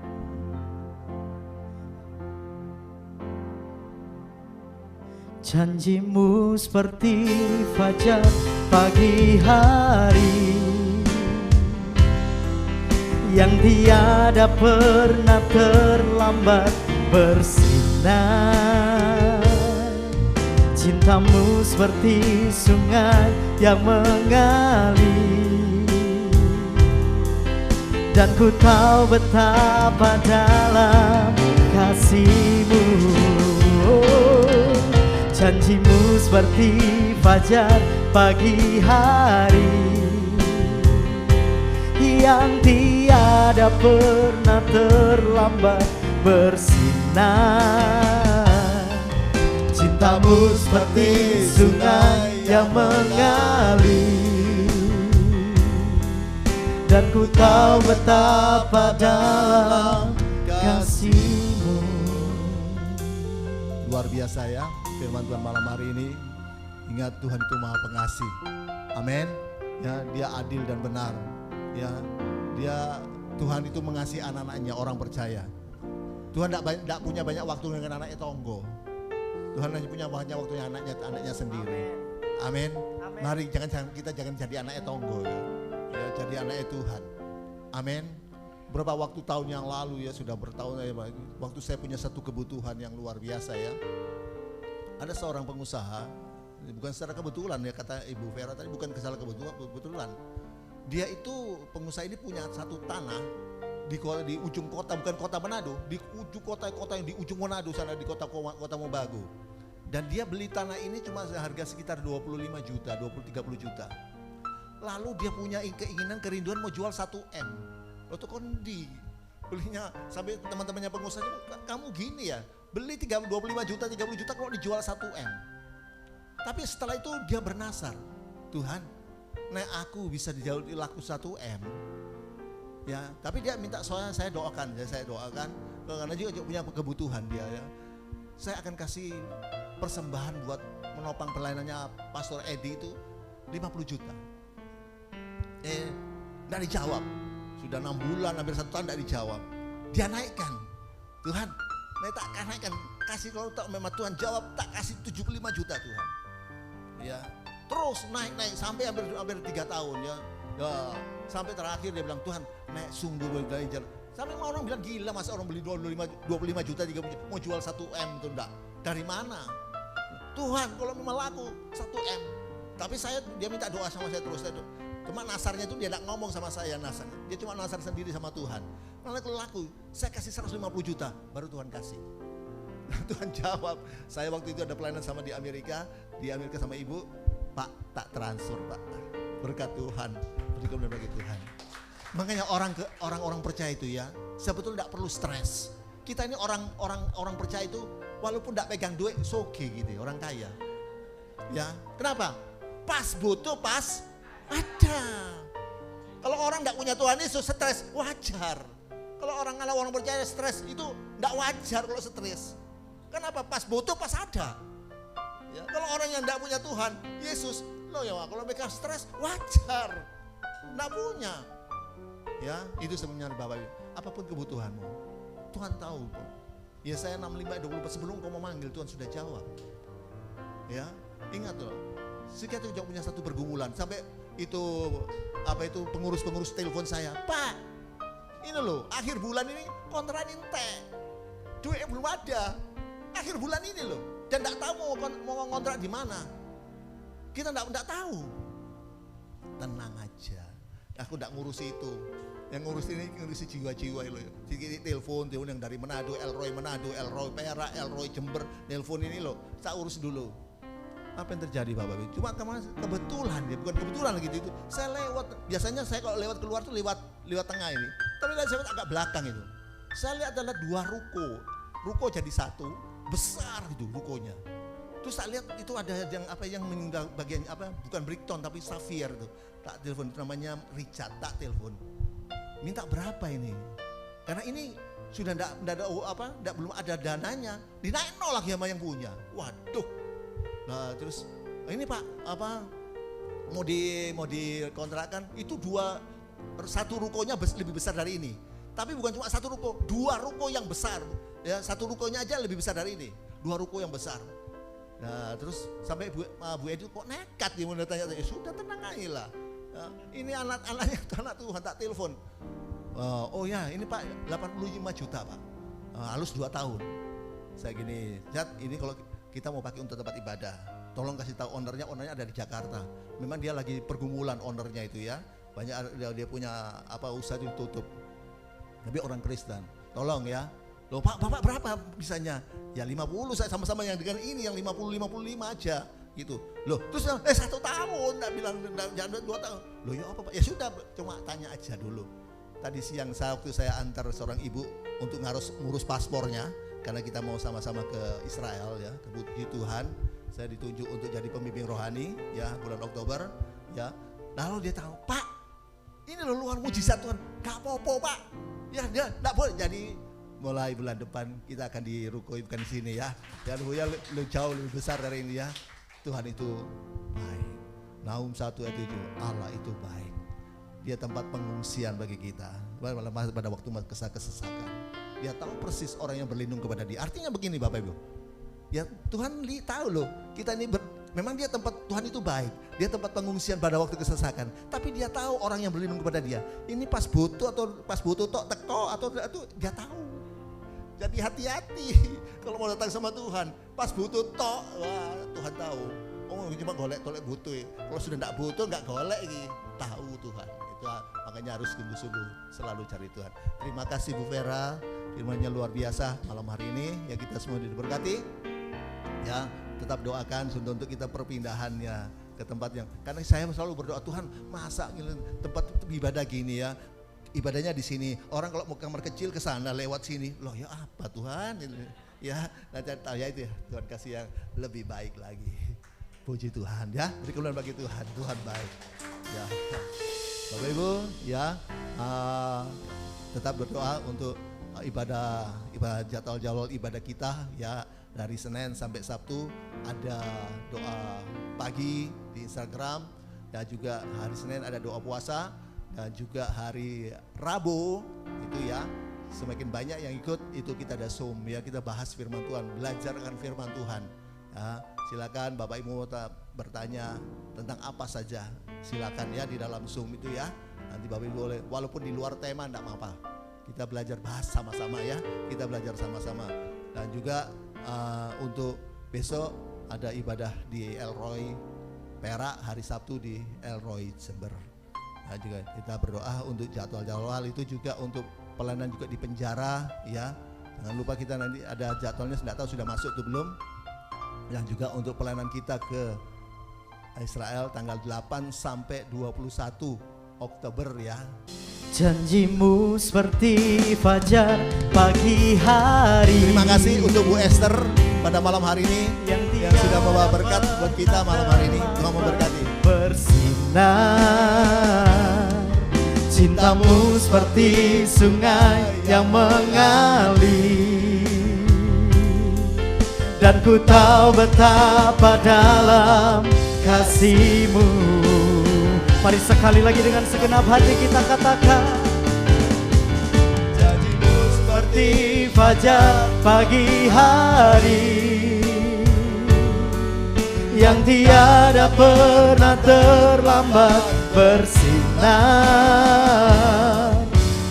Janji-Mu seperti fajar pagi hari yang tiada pernah terlambat bersinar. Cinta-Mu seperti sungai yang mengalir, dan ku tahu betapa dalam kasih-Mu. Janji-Mu seperti fajar pagi hari yang tiada pernah terlambat bersinar. Cinta-Mu seperti sungai yang mengalir, dan ku tahu betapa dalam kasih-Mu. Luar biasa ya firman Tuhan malam hari ini. Ingat, Tuhan itu Maha Pengasih. Amin. Ya, Dia adil dan benar. Ya, Tuhan itu mengasihi anak-anaknya, orang percaya. Tuhan tidak punya banyak waktu dengan anaknya tonggo. Tuhan hanya punya banyak waktu dengan anaknya sendiri. Amin. Mari kita jangan jadi anaknya tonggo ya. Ya, jadi anaknya Tuhan. Amin. Berapa waktu tahun yang lalu ya, sudah bertahun ya, waktu saya punya satu kebutuhan yang luar biasa ya. Ada seorang pengusaha, bukan secara kebetulan ya, kata Ibu Vera tadi, bukan kesalahan kebetulan. Dia itu pengusaha ini punya satu tanah di ujung kota, bukan kota Manado, di ujung kota yang di ujung Manado sana, di kota Mobagu. Dan dia beli tanah ini cuma seharga sekitar 25 juta, 20-30 juta. Lalu dia punya keinginan, kerinduan mau jual 1M. Lalu kondi belinya, sampai teman-temannya pengusaha, kamu gini ya, beli 25 juta, 30 juta kalau dijual 1M. Tapi setelah itu dia bernasar, Tuhan, aku bisa dijual laku 1M. Ya, tapi dia minta saya doakan, karena juga punya kebutuhan dia ya. Saya akan kasih persembahan buat menopang pelayanannya Pastor Edi itu 50 juta. Tidak dijawab. Sudah 6 bulan, hampir 1 tahun tidak dijawab. Dia naikkan. Tuhan, tak naikkan. Kasih, kalau tak memang Tuhan jawab, tak kasih 75 juta Tuhan. Ya, terus naik sampai hampir 3 tahun ya. Sampai terakhir dia bilang, Tuhan, naik sungguh belajar. Sampai orang bilang gila, masa orang beli 25 juta 30 juta mau jual 1M itu enggak. Dari mana? Tuhan, kalau memang laku 1M. Tapi dia minta doa sama saya terus. Cuma nasarnya itu dia tidak ngomong sama saya nasar. Dia cuma nasar sendiri sama Tuhan. Kalau laku, saya kasih 150 juta, baru Tuhan kasih. Tuhan jawab. Saya waktu itu ada pelayanan sama di Amerika sama ibu. Pak, tak transfer Pak. Berkat Tuhan. Berkat Tuhan. Makanya orang percaya itu ya, sebetulnya tidak perlu stres. Kita ini orang percaya itu, walaupun tidak pegang duit, soge gitu, orang kaya. Ya, kenapa? Pas butuh, pas ada. Kalau orang tidak punya Tuhan Yesus stres, wajar. Kalau orang percaya stres itu tidak wajar kalau stres. Kenapa? Pas butuh, pas ada. Ya, kalau orang yang tidak punya Tuhan Yesus, loh ya, kalau mereka stres wajar. Tidak punya. Ya, itu sebenarnya Bapak Ibu. Apapun kebutuhanmu, Tuhan tahu. Ya, saya 65-24 sebelum kau memanggil Tuhan sudah jawab. Ya, ingat loh. Sekian itu punya satu pergumulan sampai itu pengurus telepon saya, Pak, ini loh akhir bulan ini kontrak ente, duit belum ada, akhir bulan ini loh, dan tidak tahu mau kontrak di mana, kita tidak tahu. Tenang aja, aku tidak ngurusi itu, yang ngurusi jiwa-jiwa loh. Jadi telepon yang dari Manado, Elroy Perak, Elroy Jember, telepon ini loh, saya urus dulu. Apa yang terjadi Bapak Ibu? Cuma kebetulan ya, bukan kebetulan gitu itu. Saya lewat, biasanya saya kalau lewat keluar tuh lewat tengah ini. Tapi saya lewat agak belakang itu. Saya lihat adalah 2 ruko jadi satu, besar gitu rukonya. Terus saya lihat itu ada yang meninggal bagian bukan brickton tapi safir tuh. Tak telepon, namanya Richard, tak telepon. Minta berapa ini? Karena ini sudah belum ada dananya, dinaik lagi sama yang punya. Waduh. Nah terus ini Pak mau dikontrakan itu satu rukonya lebih besar dari ini. Tapi bukan cuma satu ruko, 2 ruko yang besar. Ya, satu rukonya aja lebih besar dari ini, 2 ruko yang besar. Nah terus sampai Bu Edi kok nekat dia mau tanya, sudah tenang aja lah. Nah, ini anak-anaknya anak Tuhan, tak telepon. Oh ya ini Pak 85 juta Pak, halus 2 tahun. Saya gini, Jat, ini kalau kita mau pakai untuk tempat ibadah, tolong kasih tahu ownernya ada di Jakarta. Memang dia lagi pergumulan ownernya itu ya, banyak dia punya usaha ditutup. Tapi orang Kristen, tolong ya. Loh Pak, Bapak berapa bisanya? Ya 50, saya sama-sama yang dengan ini yang 50-55 aja gitu. Loh terus 1 tahun, tak bilang jangan 2 tahun. Loh ya apa Pak? Ya sudah, cuma tanya aja dulu. Tadi siang waktu saya antar seorang ibu untuk ngurus paspornya, karena kita mau sama-sama ke Israel ya, puji Tuhan. Saya ditunjuk untuk jadi pembimbing rohani ya bulan Oktober ya. Lalu dia tahu, Pak ini loh luar mujizat Tuhan, gak apa-apa Pak. Ya dia gak boleh. Jadi mulai bulan depan kita akan dirukui bukan di sini ya. Dan lebih jauh lebih besar dari ini ya. Tuhan itu baik. Nahum 1 ayat 7, Allah itu baik. Dia tempat pengungsian bagi kita pada waktu kesesakan. Dia tahu persis orang yang berlindung kepada dia. Artinya begini Bapak Ibu, ya Tuhan tahu loh kita ini memang dia tempat, Tuhan itu baik. Dia tempat pengungsian pada waktu kesesakan. Tapi dia tahu orang yang berlindung kepada dia. Ini pas butuh tok teko atau itu dia tahu. Jadi hati-hati kalau mau datang sama Tuhan. Pas butuh tok, wah Tuhan tahu. Oh cuma golek butuh. Kalau sudah enggak butuh enggak golek iki. Tahu Tuhan. Itu makanya harus sungguh-sungguh selalu cari Tuhan. Terima kasih Bu Vera, firman-Nya luar biasa malam hari ini ya, kita semua diberkati. Ya, tetap doakan untuk kita perpindahannya ke tempat yang, karena saya selalu berdoa Tuhan masa tempat ibadah gini ya, ibadahnya di sini, orang kalau mau kamar kecil ke sana lewat sini, loh ya apa Tuhan ya, nanti tahu ya itu ya, Tuhan kasih yang lebih baik lagi. Puji Tuhan ya, beri kemuliaan bagi Tuhan, Tuhan baik ya. Bapak Ibu ya, tetap berdoa untuk ibadah jadwal ibadah kita ya. Dari Senin sampai Sabtu ada doa pagi di Instagram, dan juga hari Senin ada doa puasa, dan juga hari Rabu itu ya, semakin banyak yang ikut itu kita ada Zoom ya, kita bahas firman Tuhan, belajar akan firman Tuhan ya. Silakan Bapak Ibu bertanya tentang apa saja, silakan ya di dalam Zoom itu ya. Nanti Bapak Ibu boleh, walaupun di luar tema enggak apa-apa, kita belajar bahas sama-sama ya, kita belajar sama-sama. Dan juga untuk besok ada ibadah di Elroy Perak, hari Sabtu di Elroy Jember. Nah, juga kita berdoa untuk jadwal-jadwal itu, juga untuk pelayanan juga di penjara ya. Jangan lupa kita nanti ada jadwalnya, tidak tahu sudah masuk atau belum. Yang juga untuk pelayanan kita ke Israel tanggal 8 sampai 21 Oktober ya. Janjimu seperti fajar pagi hari. Terima kasih untuk Bu Esther pada malam hari ini yang sudah membawa berkat buat kita malam hari ini. Tuhan memberkati. Bersinar cintamu seperti sungai yang mengalir, dan ku tahu betapa dalam kasih-Mu. Mari sekali lagi dengan segenap hati kita katakan, janjimu seperti fajar pagi hari, yang tiada pernah terlambat bersinar.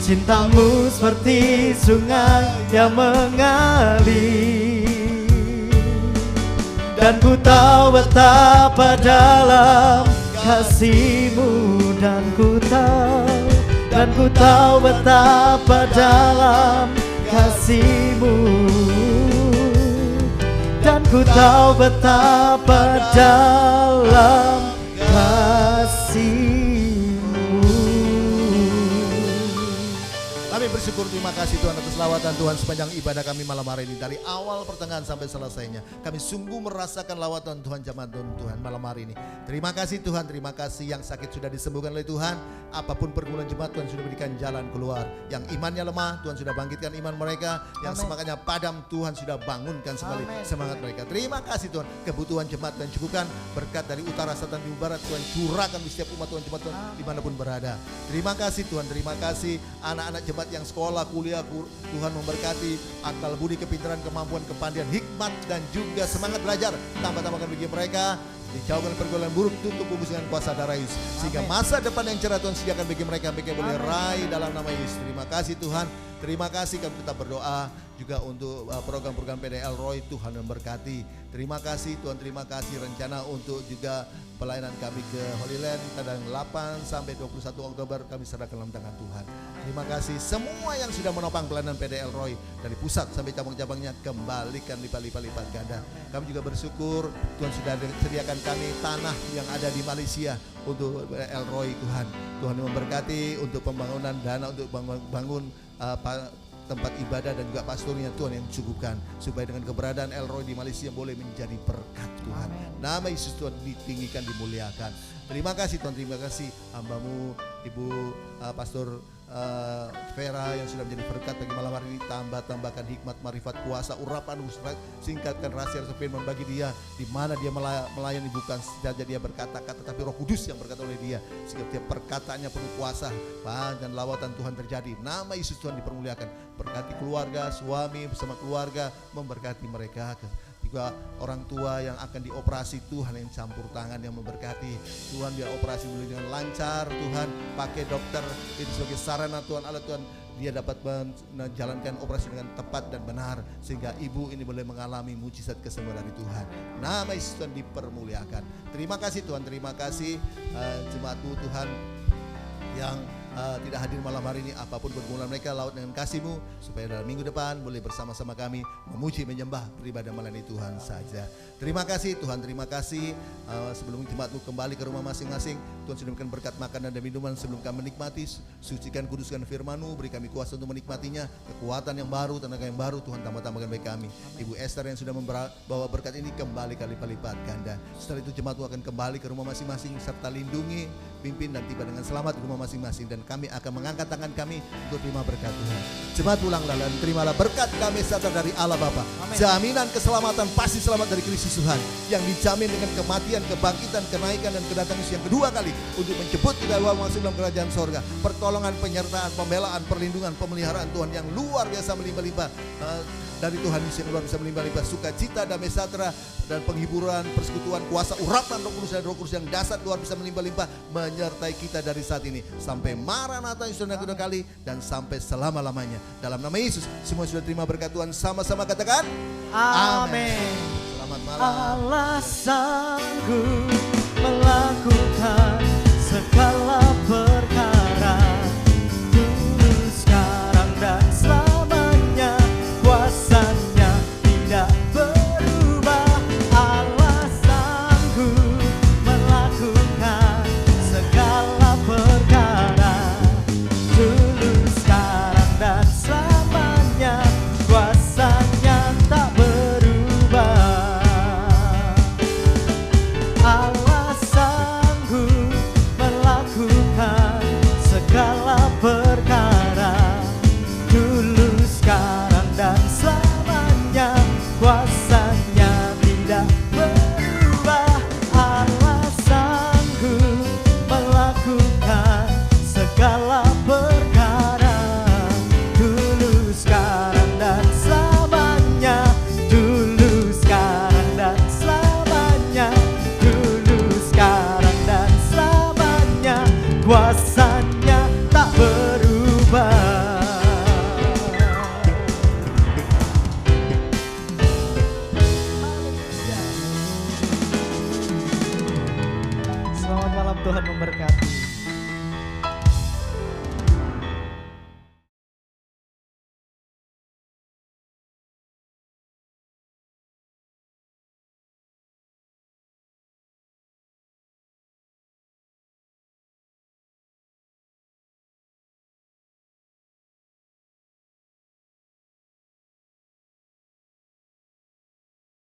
Cintamu seperti sungai yang mengalir, dan ku tahu betapa dalam kasih-Mu, dan ku tahu betapa dalam kasih-Mu, dan Ku tahu betapa dalam kasih-Mu. Kami bersyukur, terima kasih Tuhan atas lawatan Tuhan sepanjang ibadah kami malam hari ini. Dari awal pertengahan sampai selesainya, kami sungguh merasakan lawatan Tuhan jemaat Tuhan malam hari ini. Terima kasih Tuhan, terima kasih yang sakit sudah disembuhkan oleh Tuhan. Apapun pergumulan jemaat, Tuhan sudah berikan jalan keluar. Yang imannya lemah, Tuhan sudah bangkitkan iman mereka. Yang semangatnya padam, Tuhan sudah bangunkan kembali semangat mereka. Terima kasih Tuhan, kebutuhan jemaat Tuhan cukupkan. Berkat dari utara, selatan, timur, barat, Tuhan curahkan di setiap umat Tuhan, jemaat Tuhan dimanapun berada. Terima kasih Tuhan, terima kasih anak-anak jemaat yang sekolah, kuliah, Tuhan memberkati akal budi, kepintaran, kemampuan, kepandaian, hikmat dan juga semangat belajar. Tambah-tambahkan bagi mereka, dijauhkan pergaulan buruk, tutup bungkus dengan kuasa darah Yesus. Sehingga masa depan yang cerah Tuhan sediakan bagi mereka boleh raih dalam nama Yesus. Terima kasih Tuhan. Terima kasih, kami tetap berdoa juga untuk program-program PDL Roy, Tuhan memberkati. Terima kasih Tuhan, terima kasih rencana untuk juga pelayanan kami ke Holy Land tanggal 8 sampai 21 Oktober kami serahkan dalam tangan Tuhan. Terima kasih semua yang sudah menopang pelayanan PDL Roy dari pusat sampai cabang-cabangnya, kembalikan lipat-lipat ganda. Kami juga bersyukur Tuhan sudah sediakan kami tanah yang ada di Malaysia untuk PDL Roy Tuhan. Tuhan memberkati untuk pembangunan dana untuk bangun tempat ibadah dan juga pastornya Tuhan yang cukupkan, supaya dengan keberadaan El Roy di Malaysia boleh menjadi berkat Tuhan. Nama Yesus Tuhan ditinggikan, dimuliakan. Terima kasih Tuhan, terima kasih hamba-Mu Ibu Pastor Vera yang sudah menjadi berkat bagi malam hari ini. Tambahkan hikmat, marifat, kuasa, urapan, singkatkan rahasia firman bagi dia, di mana dia melayani bukan saja dia berkata-kata, tapi Roh Kudus yang berkata oleh dia, sehingga tiap perkataannya penuh kuasa dan lawatan Tuhan terjadi. Nama Yesus Tuhan dipermuliakan. Berkati keluarga, suami bersama keluarga, memberkati mereka. Juga orang tua yang akan dioperasi, Tuhan yang campur tangan yang memberkati. Tuhan biar operasi boleh dengan lancar, Tuhan pakai dokter itu sebagai sarana Tuhan Allah, Tuhan dia dapat menjalankan operasi dengan tepat dan benar, sehingga ibu ini boleh mengalami mujizat kesembuhan dari Tuhan. Nama Yesus Tuhan dipermuliakan. Terima kasih Tuhan, terima kasih jemaat-Mu Tuhan yang tidak hadir malam hari ini. Apapun pergumulan mereka, laut dengan kasih-Mu, supaya dalam minggu depan boleh bersama-sama kami memuji, menyembah, beribadah melayani Tuhan saja. Terima kasih Tuhan, terima kasih. Sebelum jemaat-Mu kembali ke rumah masing-masing, Tuhan sudah memberikan berkat makanan dan minuman sebelum kami menikmati. Sucikan, kuduskan firman-Mu, beri kami kuasa untuk menikmatinya, kekuatan yang baru, tenaga yang baru. Tuhan tambahkan bagi kami. Ibu Esther yang sudah membawa berkat ini kembali kali-lipat ganda. Setelah itu jemaat-Mu akan kembali ke rumah masing-masing, serta lindungi, pimpin dan tiba dengan selamat di rumah masing-masing. Dan kami akan mengangkat tangan kami untuk terima berkat Tuhan. Jemaat pulanglah dan terimalah berkat kami serta dari Allah Bapa. Jaminan keselamatan, pasti selamat dari Kristus Tuhan, yang dijamin dengan kematian, kebangkitan, kenaikan dan kedatangan Yesus yang kedua kali untuk menjemput kita masuk dalam kerajaan sorga. Pertolongan, penyertaan, pembelaan, perlindungan, pemeliharaan Tuhan yang luar biasa melimpah-limpah dari Tuhan Yesus yang luar biasa melimpah-limpah. Sukacita, damai sejahtera dan penghiburan, persekutuan, kuasa, urapan Roh Kudus dan Roh Kudus yang dasar luar biasa melimpah-limpah menyertai kita dari saat ini sampai Maranatha Yesus yang kedua kali dan sampai selama-lamanya. Dalam nama Yesus semua sudah terima berkat Tuhan, sama-sama katakan amin. Selamat malam. Allah sanggup melakukan segala